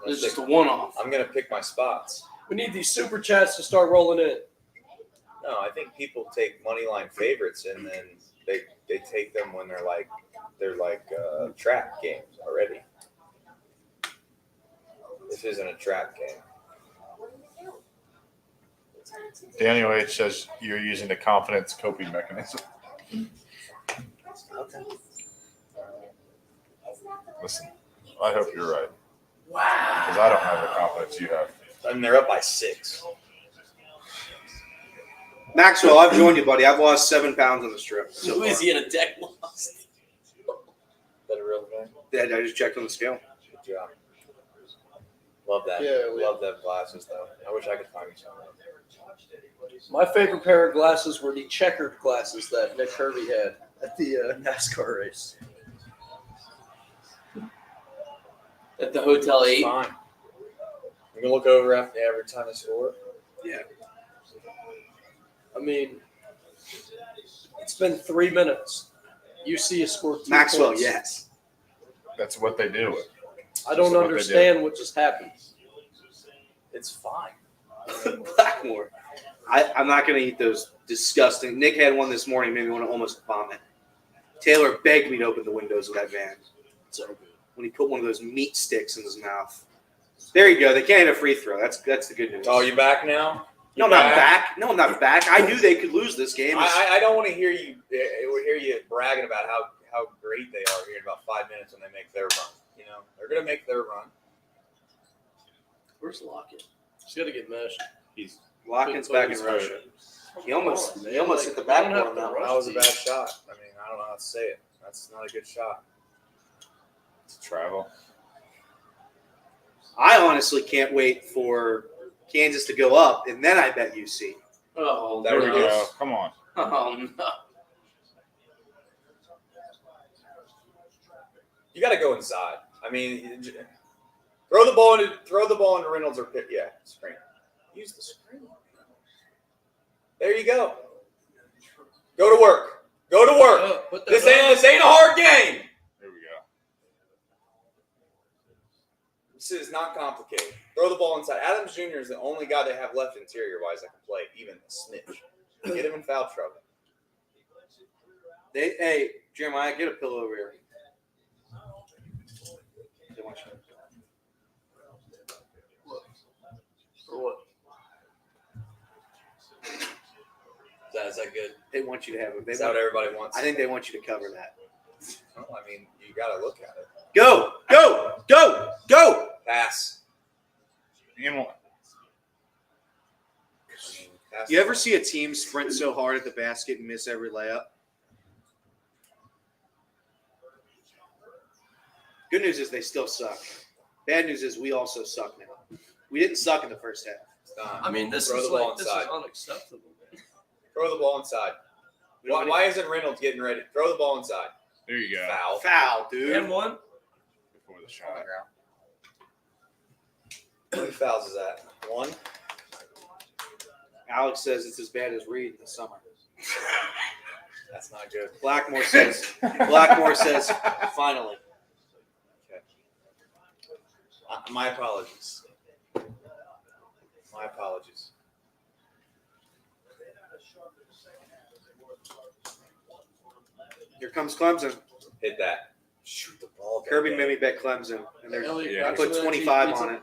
It's just a one-off. I'm going to pick my spots. We need these super chats to start rolling in. No, I think people take money line favorites and then they take them when they're like trap games already. This isn't a trap game. Daniel H says you're using the confidence coping mechanism. Okay. Listen, I hope you're right Wow. because I don't have the confidence you have. And they're up by 6. Maxwell, I've joined you, buddy. I've lost 7 pounds on this trip. So who is he in a deck lost? Is that a real thing? Yeah, I just checked on the scale. Good job. Love that. Yeah, Love them glasses though. I wish I could find me some. My favorite pair of glasses were the checkered glasses that Nick Kirby had at the NASCAR race. At the Hotel 8. Fine. You can look over after every time they score. I mean, it's been 3 minutes. UC has scored 2 Maxwell, points. yes. That's what they do. I don't That's what they understand what just happened. It's fine. Blackmore. I'm not going to eat those disgusting. Nick had one this morning, made me want to almost vomit. Taylor begged me to open the windows of that van. So good. When he put one of those meat sticks in his mouth. There you go. They can't hit a free throw. That's the good news. Oh, you back now? No, I'm not back. No, I'm not back. I knew they could lose this game. I don't want to hear you bragging about how great they are here in about 5 minutes when they make their run. You know, they're going to make their run. Where's Lockett? He's got to get meshed. He's Watkins back in Russia. He almost hit the backboard on that one. That was a bad shot. I mean, I don't know how to say it. That's not a good shot. to travel. I honestly can't wait for Kansas to go up, and then I bet UC. Oh, There we There go. we go. Come on. Oh, no. You got to go inside. I mean, throw the ball into Reynolds or Pitt. Yeah, screen. Use the screen. There you go. Go to work. Go to work. This ain't a hard game. There we go. This is not complicated. Throw the ball inside. Adams Jr. is the only guy they have left interior-wise that can play even a snitch. Get him in foul trouble. Hey, Jeremiah, get a pillow over here. They want you. For what? Is that good? They want you to have it. Is that what everybody wants? I think they want you to cover that. Well, I mean, you got to look at it. Go, go, go, go. Pass. And one. I mean, pass. You ever see a team sprint so hard at the basket and miss every layup? Good news is they still suck. Bad news is we also suck now. We didn't suck in the first half. I mean, this Throw is the ball like this inside. is unacceptable, man. Throw the ball inside. Why isn't Reynolds getting ready? Throw the ball inside. There you go. Foul. Foul, dude. And one. Before the shot. How many fouls is that? One? Alex says it's as bad as Reed in the summer. That's not good. Blackmore says, finally. My apologies. My apologies. Here comes Clemson. Hit that. Shoot the ball. Kirby made me bet Clemson, and Elliot I put Jackson, 25 pizza. on it.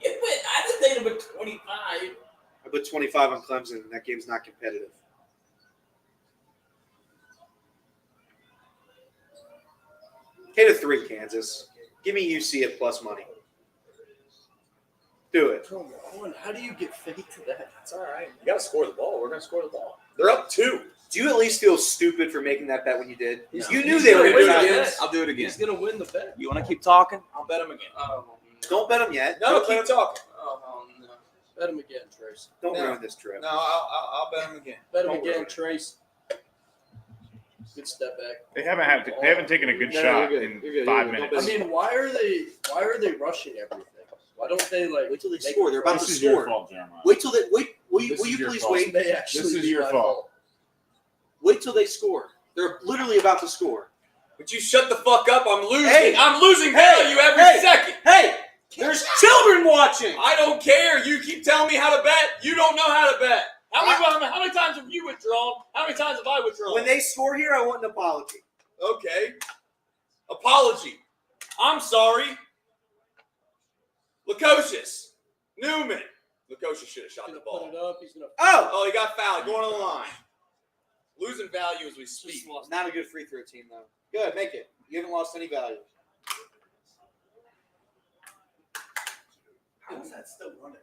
I just made him a 25. I put 25 on Clemson, and that game's not competitive. Hit a 3, Kansas. Give me UC at plus money. Do it. Come on, how do you get fake to that? It's all right. You got to score the ball. We're going to score the ball. They're up 2. Do you at least feel stupid for making that bet when you did? He's- You knew he's they were gonna going to win do the it. bet. I'll do it again. He's gonna win the bet. You want to keep talking? I'll bet him again. Don't bet them yet. No, keep talking. Oh, no. Bet him again, Trace. Don't No. ruin this trip. No, I'll bet him again. Bet him Don't again, worry. Trace. Good step back. They haven't taken a good No, shot you're good. in You're good. 5 You're good. minutes. I mean, why are they rushing everything? Why don't they like Wait till they make score. They're about This to is your score. fault, Jeremiah. Wait till they wait. Will This you is your please fault. wait? May actually This is be your my fault. Wait till they score. They're literally about to score. Would you shut the fuck up? I'm losing. Hey. I'm losing Hey. value every Hey. second. Hey, there's children watching. I don't care. You keep telling me how to bet. You don't know how to bet. How many times have you withdrawn? How many times have I withdrawn? When they score here, I want an apology. Okay. Apology. I'm sorry. Lukosius. Newman. Lukosius should have shot He's the gonna put ball. it up. He's gonna. Oh, he got fouled. Going on the line. Losing value as we speak. Not a good free throw team, though. Good, make it. You haven't lost any value. How is that still running?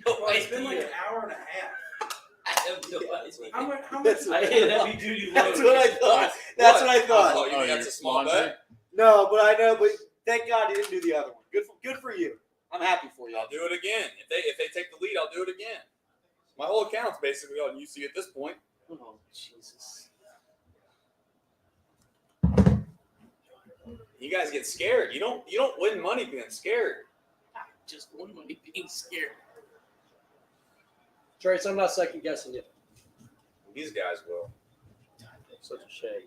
No, Well, it's been like an hour and a half. I have no idea. How much? That's I hit heavy duty That's load. what I thought. That's what I Oh, thought. you think that's a small bet? No, but I know. But thank God you didn't do the other one. Good for you. I'm happy for you. I'll do it again. If they take the lead, I'll do it again. My whole account's basically on UC at this point. Oh, Jesus. You guys get scared. You don't win money being scared. Just one money being scared. Trace, I'm not second guessing you. These guys will. Such a shame.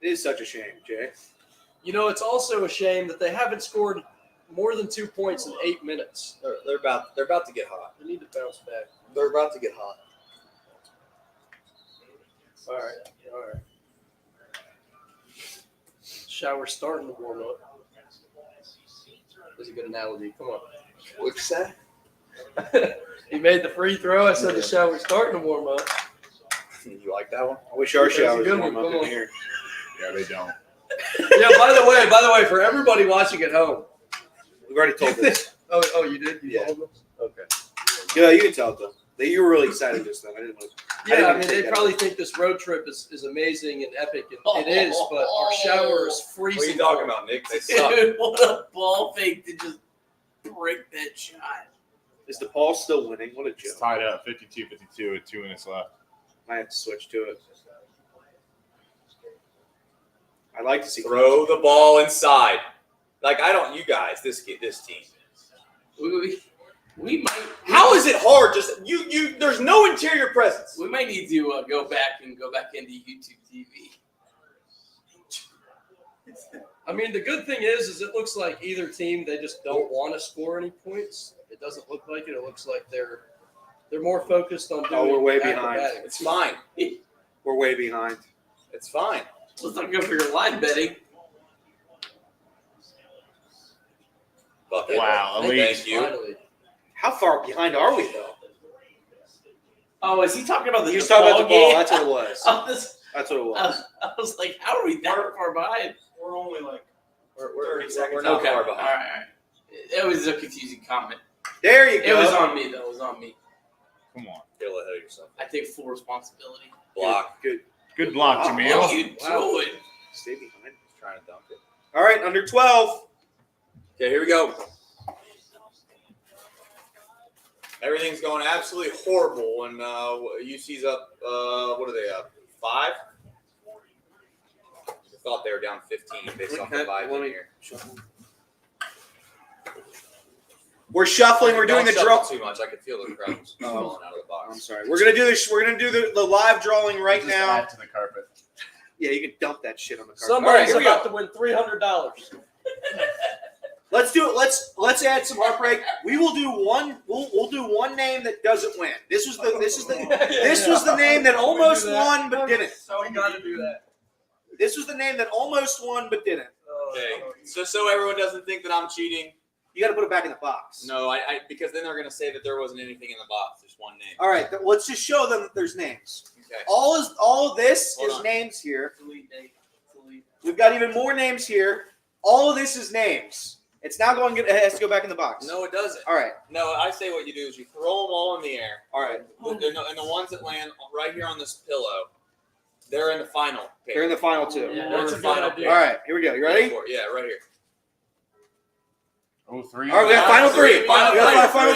It is such a shame, Jay. You know, it's also a shame that they haven't scored more than 2 points in 8 minutes. They're about to get hot. They need to bounce back. They're about to get hot. All right. Shower starting to warm up. That's a good analogy. Come on. What'd you say? He made the free throw. I said the shower's starting to warm up. You like that one? I wish our That's a showers good warm one. up Come in on. here. Yeah, they don't. Yeah, by the way, for everybody watching at home. We've already told this. Oh, you did? You Yeah. told them? Okay. Yeah, you can tell them. You were really excited just then. I didn't want to. Yeah, I mean, take they that probably think this road trip is amazing and epic, and it is, but our shower is freezing. What are you talking about, Nick? They suck. Dude, what a ball fake to just break that shot. Is DePaul still winning? What a It's joke. tied up 52-52 with 2 minutes left. I have to switch to it. I'd like to see Throw the ball inside. Like you guys, this team. We might. How is it hard? Just you. There's no interior presence. We might need to go back into YouTube TV. I mean, the good thing is it looks like either team, they just don't want to score any points. It doesn't look like it. It looks like they're more focused on doing we're way behind. acrobatics. It's fine. We're way behind. It's fine. Let's not go for your line betting. Bucket. Wow, elite. Thank you. Finally. How far behind are we, though? Oh, is he talking about the He was talking about the ball. game? That's what it was. I was, That's what it was. I was like, how are we that far behind? We're only like We're 30 seconds. not Okay, far all behind. right. It was a confusing comment. There you It go. was on me, though. It was on me. Come on. Get a little ahead of yourself. I take full responsibility. Block. Good. Good block, Wow. Jamil. What are you doing? Stay behind. Just trying to dunk it. All right, under 12. Okay, here we go. Everything's going absolutely horrible, and UC's up. What are they up? 5? I thought they were down 15 based off the vibe in here. We're shuffling. We're doing the Don't draw. shuffle too much. I could feel the crowds falling out of the box. I'm sorry. We're gonna do this. We're gonna do the live drawing right Just now. add to the carpet. Yeah, you can dump that shit on the carpet. Somebody's All right, here we about to win $300. Let's do it. Let's add some heartbreak. We will do one. We'll do one name that doesn't win. This was the name that almost won but didn't. So we got to do that. This was the name that almost won but didn't. Okay, so everyone doesn't think that I'm cheating. You got to put it back in the box. No, I because then they're gonna say that there wasn't anything in the box. There's one name. All right. Let's just show them that there's names. Okay. All of this Hold is on. names here. Delete, Nate. Delete. We've got even more names here. All of this is names. It's now going. It has to go back in the box. No, it doesn't. All right. No, I say what you do is you throw them all in the air. All right. And the ones that land right here on this pillow, they're in the final. Page. They're in the final two. Yeah, They're in that's the a good final. idea. All right. Here we go. You ready? Yeah, right here. Oh, 3. All right. We got final three. Final We got three. final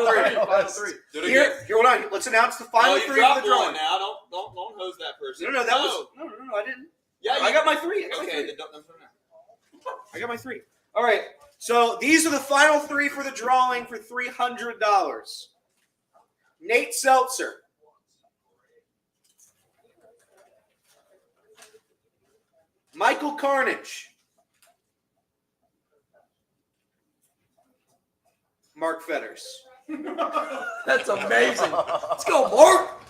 three. Final three. Do it again. Here, hold on. Let's announce the final Oh, you three for dropped the drawing. one now. Don't hose that person. No, that was no. I didn't. Yeah, I got my three. Okay, then don't now. I got my three. All right. So these are the final three for the drawing for $300. Nate Seltzer. Michael Carnage. Mark Fetters. That's amazing. Let's go, Mark.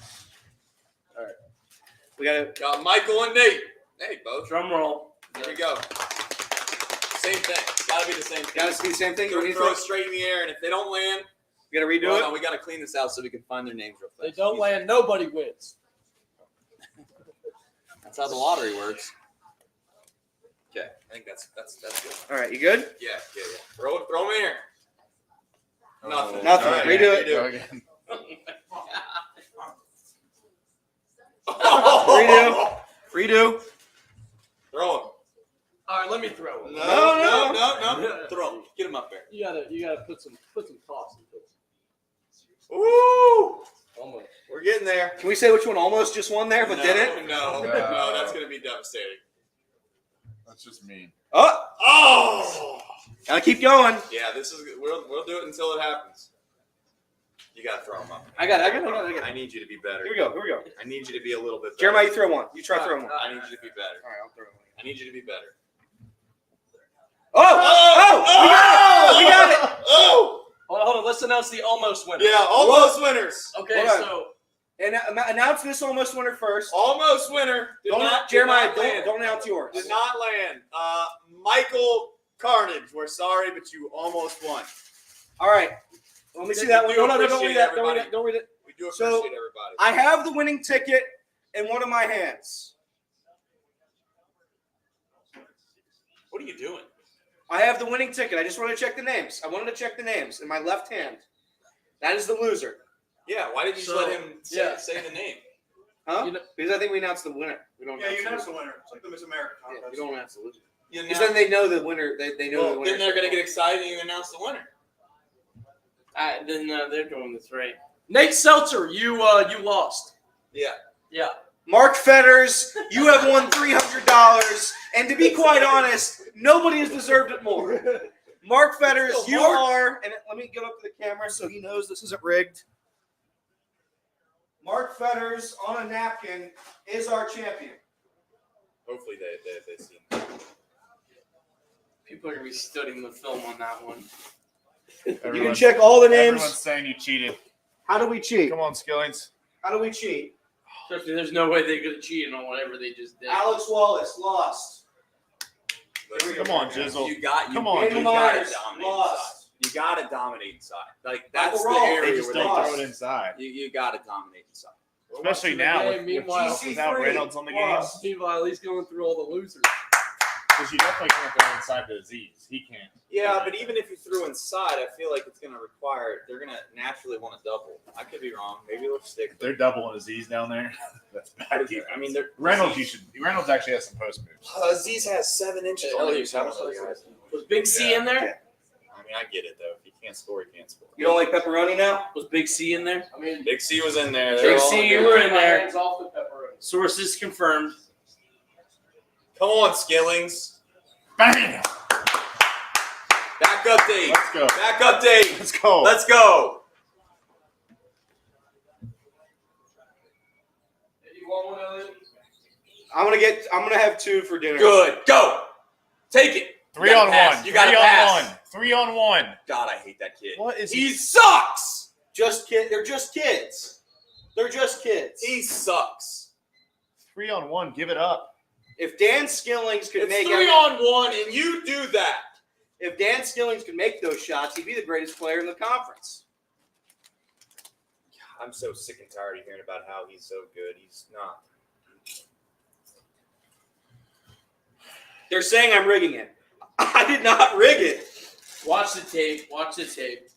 We got Got Michael and Nate. Hey, both. Drum roll. Here we go. Same thing. Gotta be the same thing. to be the same thing. Throw We it straight in the air, and if they don't land, got to redo hold it. on, we gotta clean this out so we can find their names real They fast. don't land, nobody wins. That's how the lottery works. Okay, I think that's good. All right, you good? Yeah. Throw them in here. Nothing. Nothing. All right, Redo it. Go again. Redo. Throw him. All right, let me throw it. No. Throw him. Get him up there. You gotta put some toss into it. Woo! Almost. We're getting there. Can we say which one almost just won there but didn't? No, that's gonna be devastating. That's just mean. Oh! Gotta keep going. Yeah, we'll do it until it happens. You gotta throw him up. I got it. I need you to be better. Here we go. I need you to be a little bit better. Jeremiah, you throw one. You try throwing one. I need you to be better. All right, I'll throw one. I need you to be better. We got it. Oh! Hold on. Let's announce the almost winner. Yeah, almost winners. Okay, Hold on. so And announce this almost winner first. Almost winner. Jeremiah, land. don't announce yours. Did not land. Michael Carnage. We're sorry, but you almost won. All right. Let me see that one. We do No, don't read appreciate that. everybody. Don't read it. We do So, appreciate everybody. I have the winning ticket in one of my hands. What are you doing? I have the winning ticket. I just want to check the names. I wanted to check the names in my left hand. That is the loser. Yeah, why did you just let him say the name? Huh? You know- Because I think we announced the winner. We don't Yeah, you announce announced the winner. It's like the Miss America the contest. you don't announce the loser. You Because then they know the winner. They know the well, winner. then they're going to get excited and you announce the winner. Then they're doing this right. Nate Seltzer, you lost. Yeah. Yeah. Mark Fetters, you have won $300. And to be quite honest, nobody has deserved it more. Mark Fetters, you are, and let me get up to the camera so he knows this isn't rigged. Mark Fetters on a napkin is our champion. Hopefully they see. People are going to be studying the film on that one. You can check all the names. Everyone's saying you cheated. How do we cheat? Come on, Skillings. How do we cheat? Especially, there's no way they could have cheated on whatever they just did. Alex Wallace lost. Come on, Jizzle. You got Come on, Daniel dude. Myers dominate lost. You got to dominate inside. Like that's Michael the Roll, area They just where don't lost. throw it inside. you got to dominate inside. Especially Watching the now game, with meanwhile, without GC3 Reynolds on the game. lost. Meanwhile, he's going through all the losers. Because you definitely can't throw inside to Aziz. He can't. Yeah, but even if you threw inside, I feel like it's going to require. They're going to naturally want to double. I could be wrong. Maybe they'll stick. If they're doubling Aziz down there. That's bad. I mean, they're Reynolds, Reynolds actually has some post moves. Aziz has 7 inches on him. Was Big C in there? I mean, I get it though. If he can't score, he can't score. You don't like pepperoni now? Was Big C in there? I mean, Big C was in there. They're Big all C, good. you were in there. hands off the pepperoni. Sources confirmed. Come on, Skillings. Bam! Back up, Dave. Let's go. Back up, Dave. Let's go. Let's go. You want one, Elliot? I'm gonna have 2 for dinner. Good. Go. Take it. 3 You gotta on pass. 1. You gotta 3 pass. on 1. 3 on 1. God, I hate that kid. What is He sucks. They're just kids. They're just kids. He sucks. 3 on 1? Give it up. If Dan Skillings could It's make 3 on 1, and you do that. if Dan Skillings could make those shots, he'd be the greatest player in the conference. I'm so sick and tired of hearing about how he's so good. He's not. They're saying I'm rigging it. I did not rig it. Watch the tape. Watch the tape.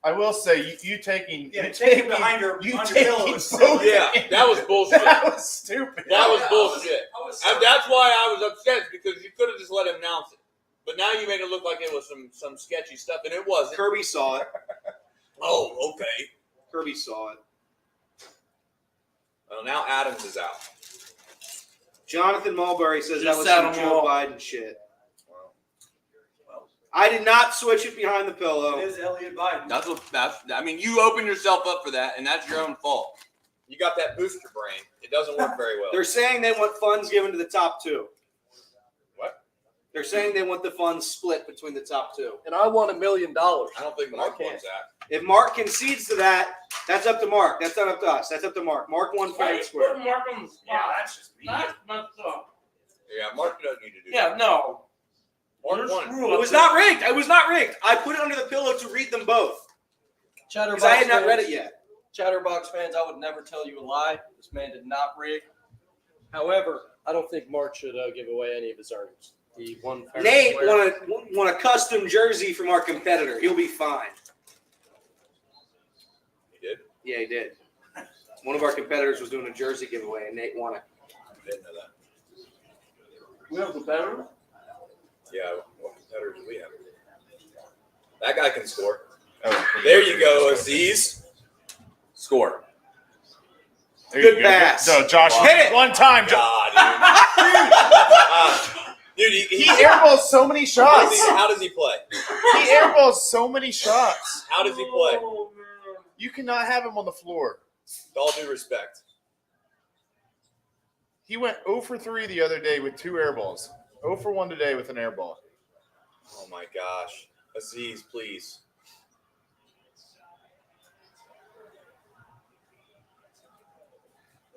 I will say, you taking. Yeah, you take taking it behind your you pillow taking and sit both Yeah, ends. that was bullshit. That was stupid. That was bullshit. I was And that's why I was upset, because you could have just let him announce it. But now you made it look like it was some sketchy stuff, and it wasn't. Kirby saw it. Oh, okay. Kirby saw it. Well, now Adams is out. Jonathan Mulberry says that Just was out some of Joe wall. Biden shit. I did not switch it behind the It pillow. is Elliot Biden. I mean, you opened yourself up for that, and that's your own fault. You got that booster brain. It doesn't work very well. They're saying they want funds given to the top 2. What? They're saying they want the funds split between the top 2. And I won $1 million. I don't think But Mark I can't. wants that. If Mark concedes to that, that's up to Mark. That's not up to us. That's up to Mark. Mark won fair and square. Put Mark on the spot. Yeah, that's just me. That's messed up. Yeah, Mark doesn't need to do Yeah, no. that. You're Mark won. screwed. It was not rigged. It was not rigged. I put it under the pillow to read them both Chatterbox because I had not fans, read it yet. Chatterbox fans, I would never tell you a lie. This man did not rig. However, I don't think Mark should give away any of his earnings. He won fair and Nate square. won a custom jersey from our competitor. He'll be fine. He did? Yeah, he did. One of our competitors was doing a jersey giveaway, and Nate won it. I didn't know that. We have the better. Yeah, what competitors do we have? That guy can score. Oh, There you go, Aziz. Score. There Good you go. pass. So Josh, Hit it. one time. God, dude. Dude, He airballs so many shots. how does he play? He airballs so many shots. How does he play? Oh, man. You cannot have him on the floor. With all due respect. He went 0 for 3 the other day with 2 airballs. 0 for 1 today with an airball. Oh my gosh. Aziz, please.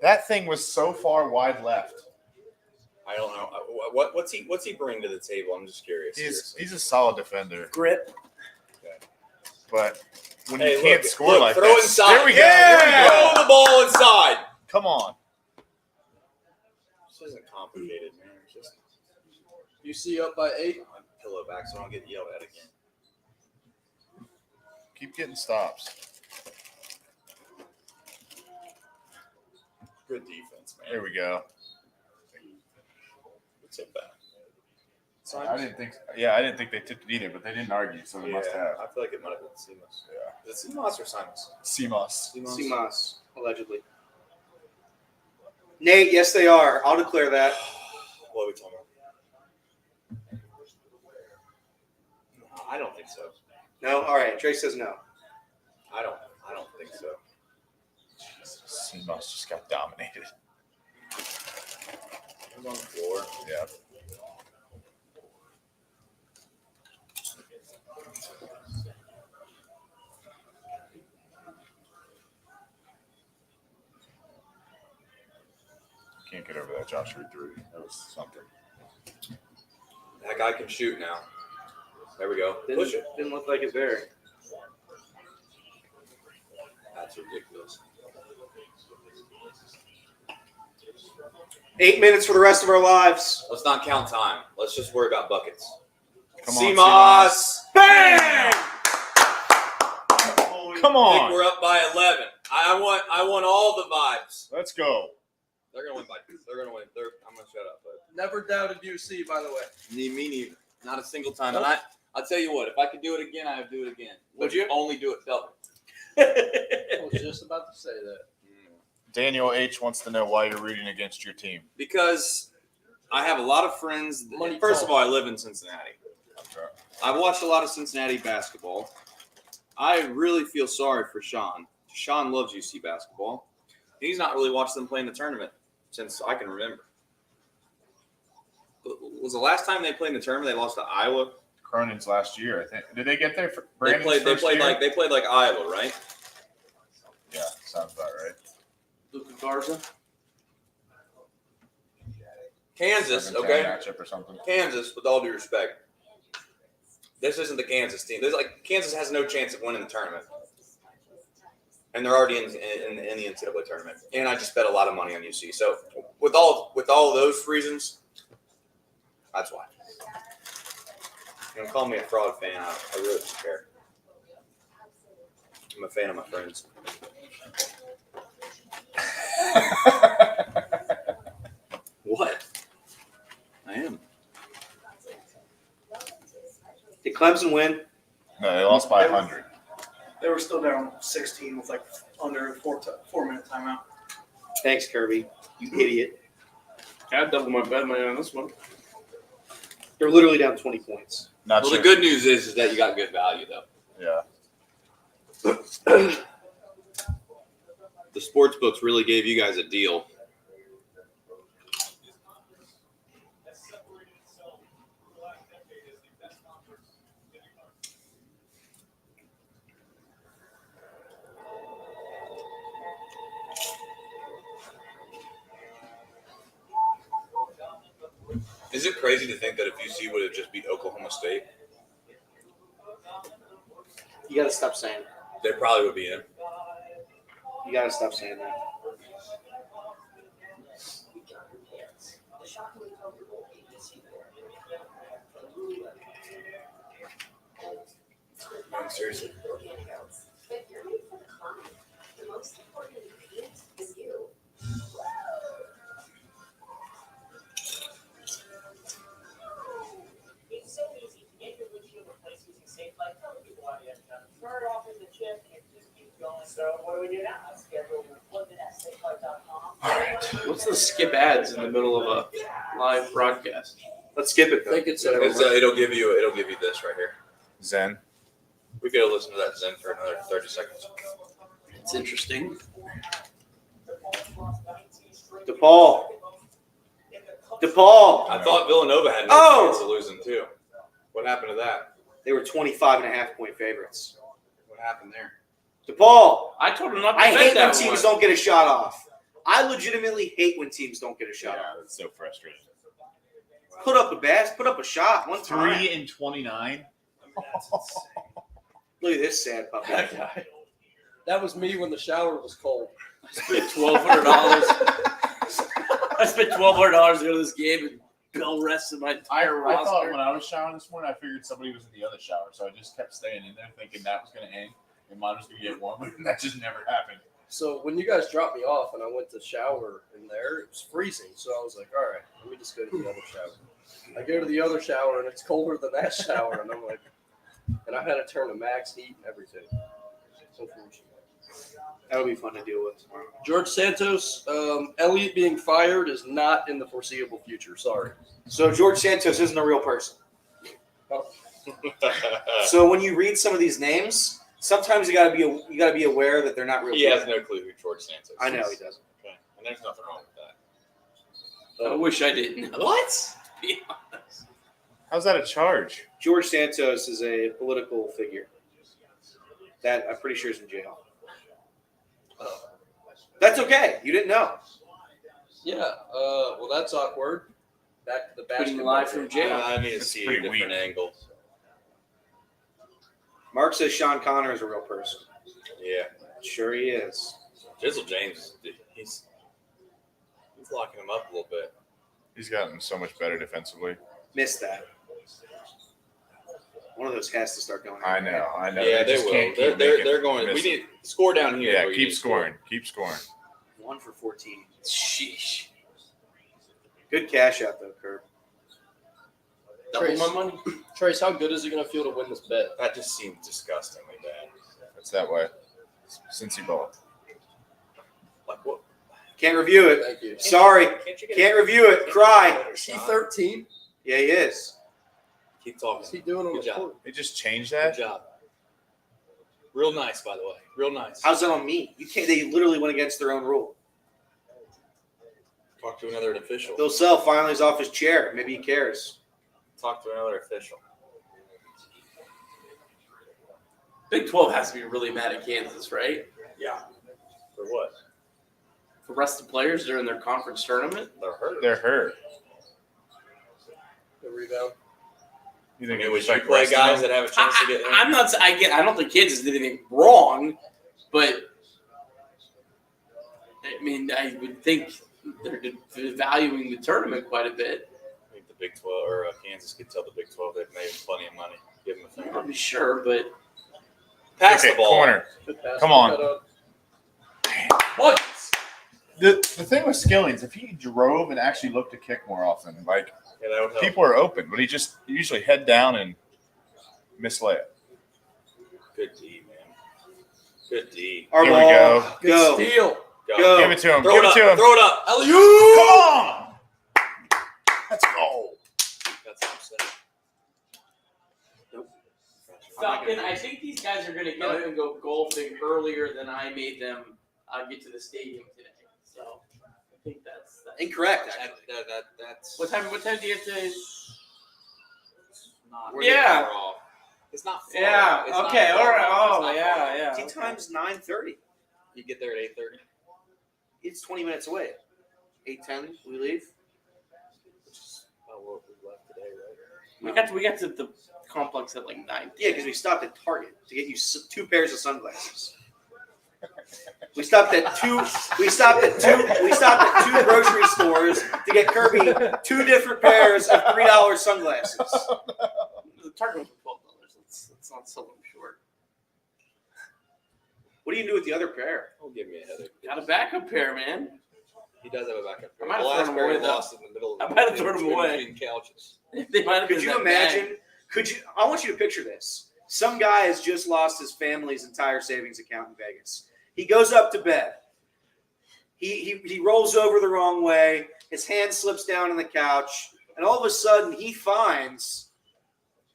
That thing was so far wide left. I don't know. What's he bring to the table? I'm just curious. He's a solid defender, Grit. but when Hey, you can't look, score look, like throw that, inside. there we go. Yeah! There we go. Throw the ball inside. Come on. This isn't complicated, man. It's just UC up by 8. I'm pillow back so I don't get yelled at again. Keep getting stops. Good defense, man. There we go. It's so bad. I didn't think. Yeah, I didn't think they tipped it either, but they didn't argue, so they must have. I feel like it might have been Seamus. Yeah. Is it Seamus or Simus? CMOS. CMOS, allegedly. Nate, yes, they are. I'll declare that. What are we talking about? No, I don't think so. No? All right. Trey says no. I don't think so. CMOS just got dominated. It was on the floor. Yeah. Can't get over that Josh Reed 3. That was something. That guy can shoot now. There we go. Push it. Didn't look like it there. That's ridiculous. 8 minutes for the rest of our lives. Let's not count time. Let's just worry about buckets. Come on, CMOS. Bang! Come I think on. we're up by 11. I want all the vibes. Let's go. They're gonna win by 2. They're gonna win. I'm gonna shut up. But Never doubted UC, by the way. me neither. Not a single time. And I'll tell you what. If I could do it again, I would do it again. Would you? Only do it double. I was just about to say that. Daniel H. wants to know why you're rooting against your team. Because I have a lot of friends. Money First of talk. all, I live in Cincinnati. I've watched a lot of Cincinnati basketball. I really feel sorry for Sean. Sean loves UC basketball. He's not really watched them play in the tournament since I can remember. Was the last time they played in the tournament they lost to Iowa? Cronin's last year, I think. Did they get there for They Brandon's played first year? like Iowa, right? Yeah, sounds about right. Luka Garza. Kansas, 7-10 okay? matchup or something. Kansas, with all due respect. This isn't the Kansas team. Kansas has no chance of winning the tournament. And they're already in the NCAA tournament. And I just bet a lot of money on UC. So with all those reasons, that's why. You don't call me a fraud fan. I really don't care. I'm a fan of my friends. What? I am. Did Clemson win? No, they lost by 100. They were still down 16 with like under a 4-minute timeout. Thanks, Kirby. You idiot. I double my bet money on this one. They're literally down 20 points. Not Well, sure. the good news is that you got good value, though. Yeah. The sports books really gave you guys a deal. Is it crazy to think that if UC would have just beat Oklahoma State, You got to stop saying it. they probably would be in? You got to stop saying that. No, seriously. But you're made for the climb. The most important ingredient is you. It's so easy to get your windshield replaced using Safe Life. Tell the people how to get it done. Start off with the chip and just keep going. So what do we do now? Let's schedule an appointment at safelife.com. All right. What's the skip ads in the middle of a live broadcast? Let's skip it, I think it's It'll give you this right here. Zen. We could listen to that Zen for another 30 seconds. It's interesting. DePaul. DePaul. I thought Villanova had no Oh! chance of losing too. What happened to that? They were 25.5-point favorites. What happened there? DePaul. I told him not to I bet hate when that teams one. don't get a shot off. I legitimately hate when teams don't get a shot Yeah, off. that's so frustrating. Put up a shot one time. 3 and 29. Look at this sad puppy. That was me when the shower was cold. I spent $1,200. I spent $1,200 to go to this game and bill rested my entire I thought roster. when I was showering this morning, I figured somebody was in the other shower, so I just kept staying in there thinking that was going to end and mine was going to get warmer, and that just never happened. So when you guys dropped me off and I went to shower in there, it was freezing. So I was like, all right, let me just go to the other shower. I go to the other shower and it's colder than that shower. And I'm like, and I had to turn to max heat and everything. So unfortunate. That'll be fun to deal with tomorrow. George Santos, Elliott being fired is not in the foreseeable future. Sorry. So George Santos isn't a real person. So when you read some of these names, sometimes you gotta be aware that they're not real. He people. has no clue who George Santos is. I know he doesn't. Okay. And there's nothing wrong with that. I wish I didn't know. What? To be honest. How's that a charge? George Santos is a political figure that I'm pretty sure is in jail. That's okay. You didn't know. Yeah. Well, that's awkward. Back to the Putting basketball. live from jail. I need to That's see a pretty different weak. angle. Mark says Sean Connor is a real person. Yeah. Sure he is. Jizzle James, he's locking him up a little bit. He's gotten so much better defensively. Missed that. One of those has to start going. I know. Yeah, they just will. can't They're, keep they're, making they're going. We misses. need score down here. Yeah, We keep need to score. scoring. Keep scoring. 1 for 14. Sheesh. Good cash out though, Curb. Double Trace. my money. Trace, how good is it going to feel to win this bet? That just seems disgustingly bad. It's that way. Cincy ball. Like what? Can't review it. Thank you. Sorry. Can't you get Can't review it. Cry. Is he 13? Yeah, he is. Keep talking. What's he doing on Good the job. court? They just changed Good that. job. Real nice, by the way. Real nice. How's that on me? You can't. They literally went against their own rule. Talk to another official. Bill Self finally is off his chair. Maybe he cares. Talk to another official. Big 12 has to be really mad at Kansas, right? Yeah. For what? The rest of the players during their conference tournament. They're hurt. They're hurt. The rebound. You I think mean, it would was you like play resting guys them? that have a chance to get in? I'm not. I don't think Kansas did anything wrong, but I mean, I would think they're valuing the tournament quite a bit. I think the Big 12 or Kansas could tell the Big 12 they've made plenty of money. Give them a finger. I'm sure, but Pass Okay, the ball. corner. Good pass. Come on. Cut up. what? The thing with Skillings, if he drove and actually looked to kick more often, like Yeah, that would help. people are open, but he just usually head down and miss layup. Good D, man. Good D. Our Here we ball. go. Good Go. steal. Go. Give it to him. Throw Give it it up. to him. Throw it up. Come on. Let's go. That's what I'm saying. Falcon, I think these guys are going to get up and go golfing earlier than I made them get to the stadium today. So I think that's Incorrect. Actually. That's What time do you have to? not We're Yeah. far off. It's not far Yeah. off. It's not Okay. far All right. off. It's Oh, not yeah. far off. Yeah. Tea time's 9:30. You get there at 8:30. It's 20 minutes away. 8:10. We leave. Which is about what we left today, right? We got to the complex at like 9. Yeah, because we stopped at Target to get you 2 pairs of sunglasses. We stopped at two grocery stores to get Kirby 2 different pairs of $3 sunglasses. The Target was $12. Let's not sell them short. What do you do with the other pair? Don't give me a headache. Got a backup pair, man. He does have a backup. I might have The last thrown him pair he away, though. lost in the middle of I might have thrown him away. between couches. They might have Could been you that imagine? bad. I want you to picture this. Some guy has just lost his family's entire savings account in Vegas. He goes up to bed. He rolls over the wrong way. His hand slips down on the couch, and all of a sudden he finds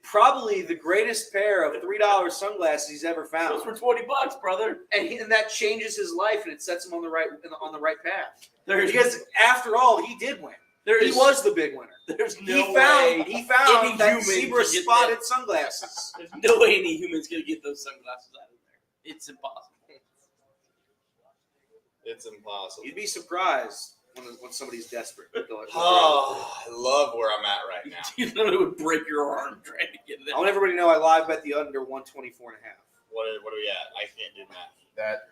probably the greatest pair of $3 sunglasses he's ever found. Those were $20, brother. And that changes his life, and it sets him on the right path. There's Because after all, he did win. He was the big winner. There's no He way. found any that human zebra can get spotted sunglasses. There's no way any human's gonna get those sunglasses out of there. It's impossible. It's impossible. You'd be surprised when somebody's desperate. Oh, I love where I'm at right now. You literally would break your arm trying to get I there. want everybody to know I live bet the under 124.5. What are we at? I can't do math. That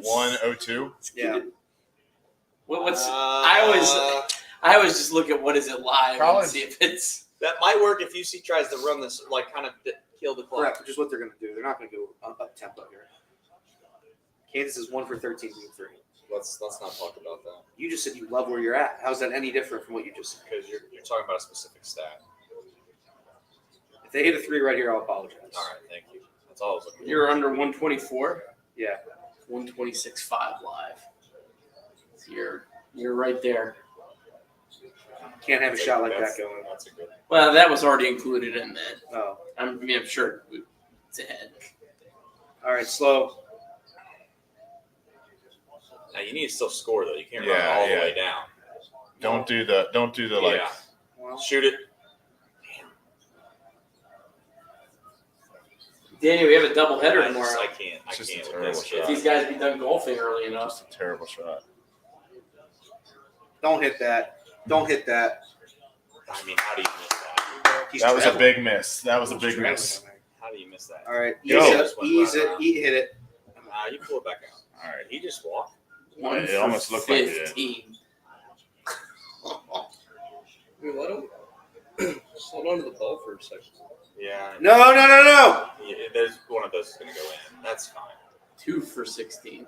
102. Yeah. What's I always just look at what is it live College. and see if it's That might work if UC tries to run this, like, kind of kill the clock. Correct, which is what they're going to do. They're not going to go up tempo here. Kansas is 1 for 13 from 3. Let's not talk about that You just said you love where you're at. How's that any different from what you just said? because you're talking about a specific stat. If they hit a 3 right here, I'll apologize. All right, thank you. That's all I was looking for. you're under 124. Yeah. 126.5 live. So you're right there. Can't have a shot like that going. That's a good. Well, that was already included in that. Oh. I'm sure it's ahead. All right, slow. Now you need to still score though. You can't run Yeah, all yeah. the way down. Don't do the like. Yeah. Well, Shoot it. Danny, we have a double header I tomorrow. can't. I It's just a can't terrible with this shot. If shit. these guys be done golfing early enough. Just a terrible shot. don't hit that. Don't hit that. I mean, how do you miss that? He's That was a traveling. big miss. That was a big Traveling miss. down there. How do you miss that? All right, Yo. ease it, hit it. Nah, you pull it back out. All right. He just walked. One It for almost looked like it did. 15. We let him hold on to the ball for a second. Yeah. No. Yeah, there's one of those is gonna go in. That's fine. 2 for 16.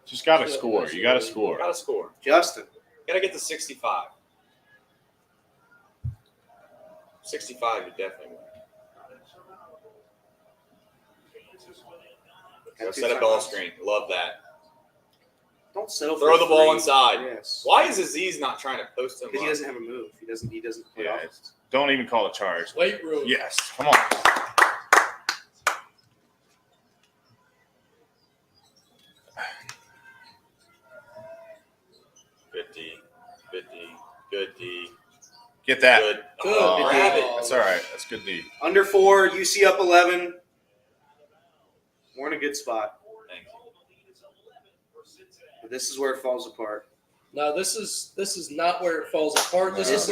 Just got to score. You got to score. Gotta score. Justin. Gotta get to 65. 65, you definitely win. Go set a ball screen. Love that. Don't settle. Throw for the ball three. inside. Yes. Why is Aziz not trying to post him Because he up? doesn't have a move. He doesn't play Yeah. offense. Don't even call it charge. Late room. Yes. Come on. Good D. Good D. Good D. Get that. Good. Good. Oh, grab it. That's all right. That's good D. Under 4, UC up 11. We're in a good spot. Thank you. But this is where it falls apart. No, this is not where it falls apart. This No. is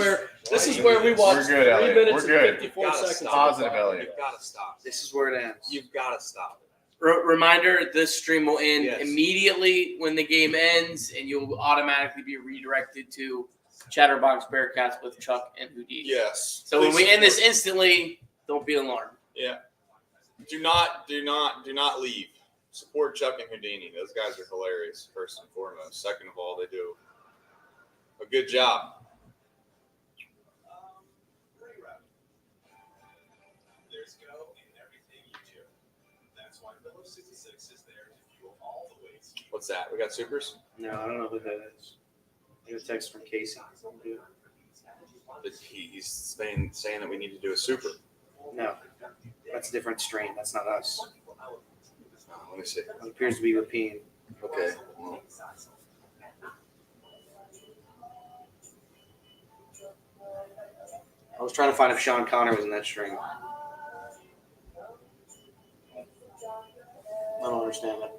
where we We're watched good, 3 Elliot. minutes We're and good. 54 Gotta seconds. stop. Positive, Elliot. You've got to stop. This is where it ends. You've got to stop. Reminder, this stream will end Yes. immediately when the game ends, and you'll automatically be redirected to Chatterbox Bearcats with Chuck and Houdini. Yes. So when Please we end this support. instantly, don't be alarmed. Yeah. Do not leave. Support Chuck and Houdini. Those guys are hilarious, first and foremost. Second of all, they do a good job. There's go in everything you do. That's why Miller 66 is there to fuel all the ways you What's that? We got supers? No, I don't know who that is. I got a text from Casey. He's saying that we need to do a super. No, that's a different strain. That's not us. Let me see. It appears to be Rapine. Okay. Well, I was trying to find if Sean Connor was in that string. I don't understand it.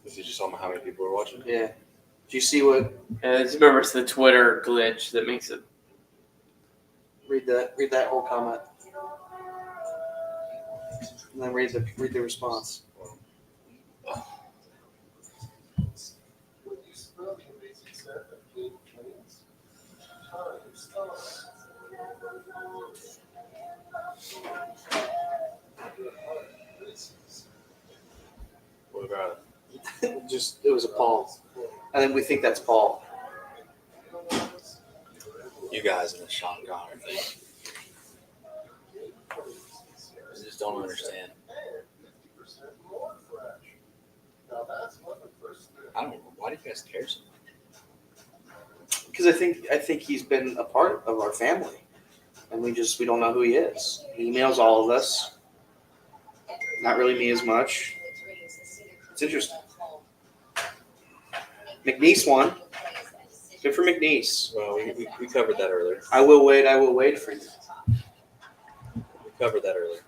Is he just talking about how many people are watching? Yeah. Do you see what? Remember, it's the Twitter glitch that makes it. Read that whole comment, and then read the response. What about It was a Paul, and then we think that's Paul. you guys in the Sean Connor thing? I just don't understand. I don't know. Why do you guys care so much? Because I think he's been a part of our family, and we don't know who he is. He emails all of us. Not really me as much. It's interesting. McNeese won. Good for McNeese. Well, we covered that earlier. I will wait for you. We covered that earlier.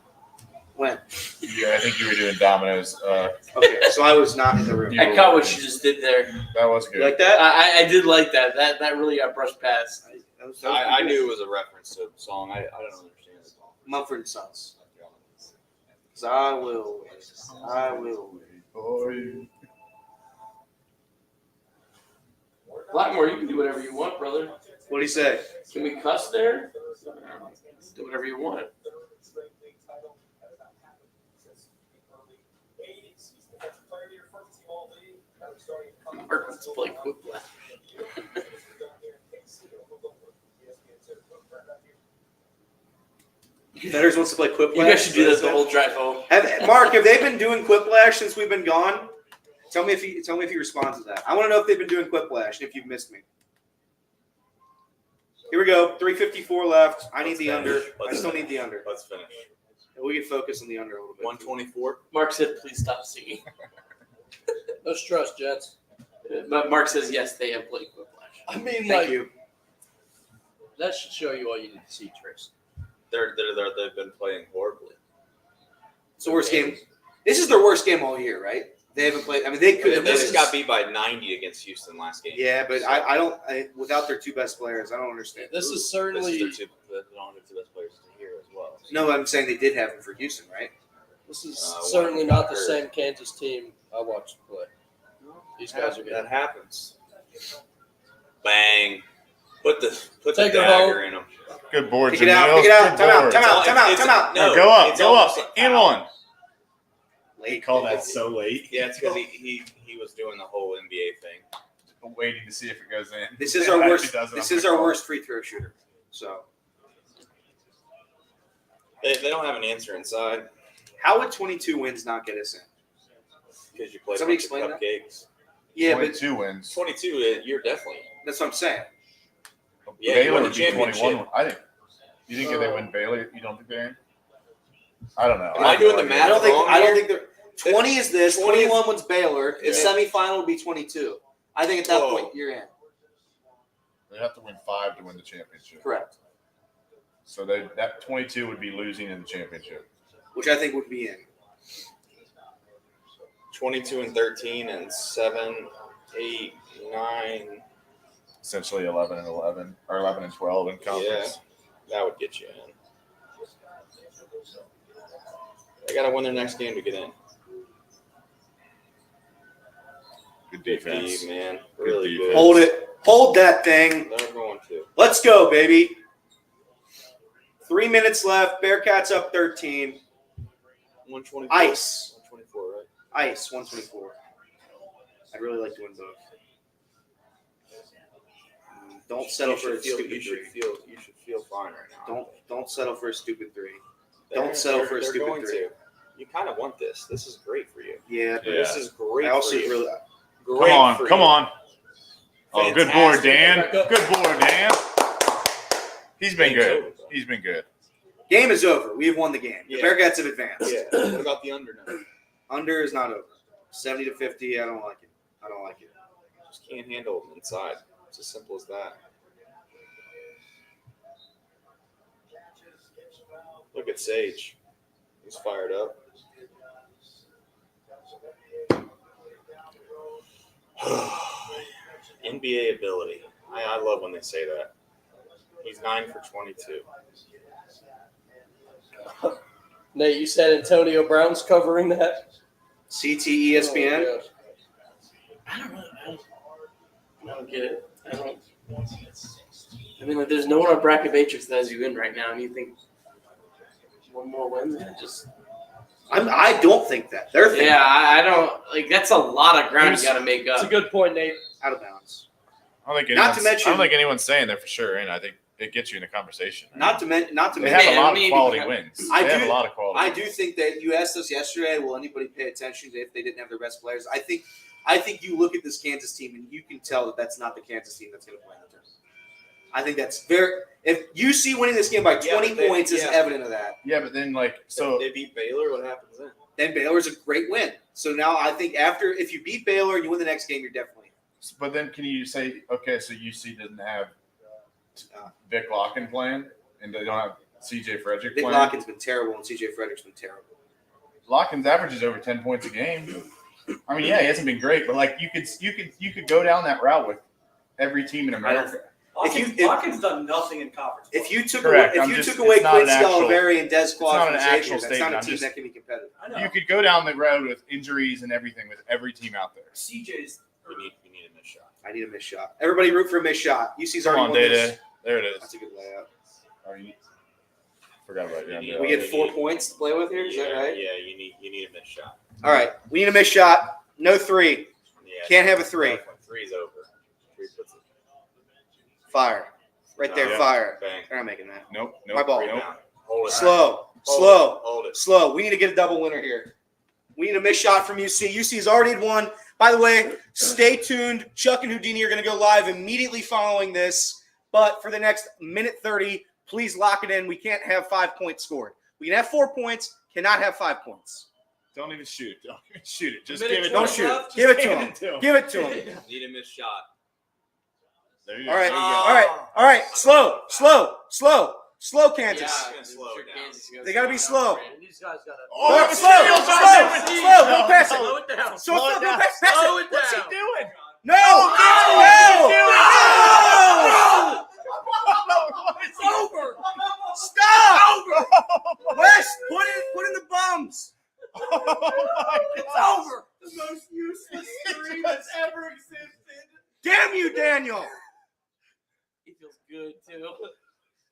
When? Yeah, I think you were doing dominoes. Okay, so I was not in the room. I caught what you just did there. That was You good. like that? I did like that. That really got brushed past. That was I good. knew it was a reference to a song. I don't understand it. Mumford & Sons. 'Cause I will wait. I will wait. For you. Blackmore, you can do whatever you want, brother. What'd he say? Can we cuss there? Do whatever you want. Martin's Blake Whiplash. Fetters wants to play Quiplash. You guys should do this the whole drive home. Mark, have they been doing Quiplash since we've been gone? Tell me if he responds to that. I want to know if they've been doing Quiplash and if you've missed me. Here we go. 3:54 left. I need the under. I still need the under. Let's finish. We can focus on the under a little bit. 124. Mark said, "Please stop singing." No stress, gents. But Mark says, "Yes, they have played Quiplash." I mean, Thank you. that should show you all you need to see, Trace. They've been playing horribly. It's the worst game. This is their worst game all year, right? They haven't played. I mean, they could. They just got beat by 90 against Houston last game. Yeah, but I don't. Without their two best players, I don't understand. This is This certainly is their two best players here as well. No, I'm saying they did have them for Houston, right? certainly not the same Kansas team I watched play. These guys are good. That happens. Bang. Put the Take it dagger in them. Good board, Pick it out. Pick it out. Time out. No, go up. And one. Late. Call that so late. Yeah, it's because he was doing the whole NBA thing. I'm waiting to see if it goes in. This is our worst. If it doesn't, This I'm is gonna our call worst free throw shooter. So They don't have an answer inside how would 22 wins not get us in? because you played Somebody a bunch explain of that? cupcakes. Yeah, but 22 wins. 22, you're definitely. that's what I'm saying. Yeah, you Baylor won the would be 21. championship. I think. You think if they win Baylor, you don't think they're in? I don't know. Am I doing the math? I don't think. wrong I don't here? think they're. 20 is this. 20 is- 21 wins Baylor. The Yeah. semifinal will be 22. I think at that Whoa. point you're in. They have to win 5 to win the championship. Correct. So that 22 would be losing in the championship. Which I think would be in. 22 and 13 and 7, 8, 9. Essentially 11 and 11 or 11 and 12 in conference. That would get you in. They got to win their next game to get in. Good defense. Good, man. Really good. Hold it. Hold that thing. They're going to. Let's go, baby. 3 minutes left. Bearcats up 13. 124. Ice. 124, right? Ice, 124. I'd really like to win both. Don't settle for a stupid you should three. you should feel fine right now. Don't settle for a stupid three. They're- Don't settle for a they're stupid going three. to. You kind of want this. This is great for you. Yeah, but Yeah. This is great I also for you. really. Great for Come you. on. Oh, good board, Fantastic. Dan. Good board, Dan. He's been Game's good. over, though. He's been good. Game is over. We have won the game. The Yeah. Bearcats have advanced. Yeah. What about the under now? Under is not over. 70 to 50. I don't like it. I don't like it. Just can't handle them inside. It's as simple as that. Look at Sage. He's fired up. NBA ability. I love when they say that. He's 9 for 22. Nate, you said Antonio Brown's covering that? CT ESPN. Oh, gosh. I don't get it. I mean, like, there's no one on Bracket Matrix that has you in right now, and you think one more win? Just I don't think that. They're thinking I don't like. That's a lot of ground you got to make It's up. a good point, Nate. out of bounds. I don't think Not anyone's, to mention- I don't think anyone's saying they're for sure in. I think it gets you in the conversation. Not to they mention. have a Man, lot of maybe- quality wins. I They have do- a lot of quality. I do think that you asked us yesterday. Will anybody pay attention if they didn't have their best players? I think you look at this Kansas team and you can tell that that's not the Kansas team that's going to play in the tournament. I think that's very. If UC winning this game by 20 but they- points is yeah. evident of that. Yeah, but then So they beat Baylor. What happens then? Then Baylor's a great win. So now I think if you beat Baylor and you win the next game, you're definitely in. But then can you say, okay, so UC doesn't have Vic Locken playing, and they don't have CJ Frederick Vic playing? Locken's been terrible and CJ Frederick's been terrible. Locken's averages over 10 points a game. I mean, yeah, he hasn't been great, but like you could go down that route with every team in America. Hawkins done nothing in conference. If you took Correct. away, It's Quinn not an actual- Scalavari and Des Claude not from an Xavier, actual that's not statement. a I'm team just- that can be competitive. I know. You could go down the road with injuries and everything with every team out there. CJ's. You need a missed shot. I need a missed shot. Everybody root for a missed shot. UC's Come already on, won Day this. Day. There it That's is. a good layout. Forgot about you. We get 4 points to play with here. Is that right? Yeah, you need a missed shot. All right. We need a missed shot. No three. Yeah. Can't have a three. Three's over. Three puts it. Fire. Right there, Yeah. fire. Bang. They're not making that. Nope. My ball. Nope. Hold it. Slow. Hold Slow. it. Hold it. Slow. We need to get a double winner here. We need a missed shot from UC. UC's already won. By the way, stay tuned. Chuck and Houdini are going to go live immediately following this. But for the next minute 30, please lock it in. We can't have 5 points scored. We can have 4 points, cannot have 5 points. Don't even shoot it. Don't even shoot it. Just Minute give it. Don't 20 shoot. left, Give it just to him. Give it to him. Need a missed shot. There you All right. go. All right. All right. Slow. Slow. Slow. Slow, Kansas. Yeah, Slow I'm sure down. Kansas goes They gotta be slow. These guys got to. Oh, Slow. the Slow. steals Slow. on it. Slow. Don't pass it. Slow it down. Slow. Slow it Don't down. pass Slow it. it What's he down. doing? No. No. It's over. Stop. Wes, put in the bums. It's over. The most useless three that's ever existed. Damn you, Daniel. He feels good too.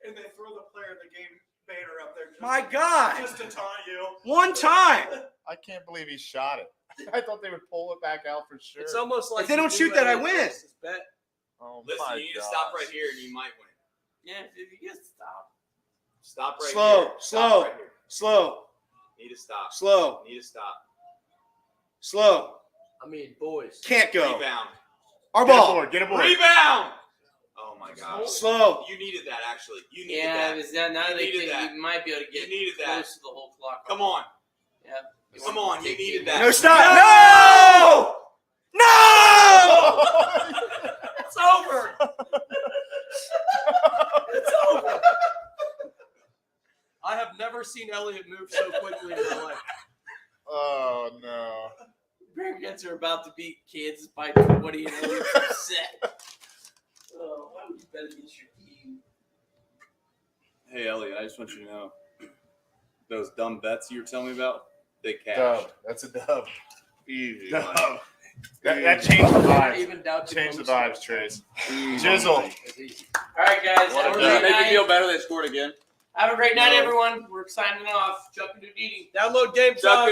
And they throw the player of the game banner up there. My God. Just to taunt you. One time. I can't believe he shot it. I thought they would pull it back out for sure. It's almost like If they don't he shoot knew that, I Elliott win. placed his bet. Oh Listen, my you need to gosh. stop right here, and you might win. Yeah, if you just stop. Stop right Slow, here. slow. Stop right here. Slow. Need to stop. Slow. Need to stop. Slow. I mean, boys. Can't go. Rebound. Our Get ball. aboard. Get aboard. Rebound. Oh my gosh. Slow. You needed that actually. You needed Yeah, that. is that now You they needed think that. you might be able to get You needed that. close to the whole clock. Come on. Yeah. Come on. You needed that. No stop. No. No. It's over. It's over. I have never seen Elliott move so quickly in my life. Oh no. Bearcats are about to beat Kansas by 20 and they're upset. Oh, why would you bet against your team? Hey Elliot, I just want you to know those dumb bets you were telling me about. They cashed. Dub. That's a dub. Easy. Dub. That changed the I vibes. even doubt you Changed the most. vibes, Trace. Jizzle. It's easy. All right, guys. What Have a a great dub. Make night. you feel better they scored again. Have a great night, No. everyone. We're signing off. Chuck and Houdini. Download game Chuck time.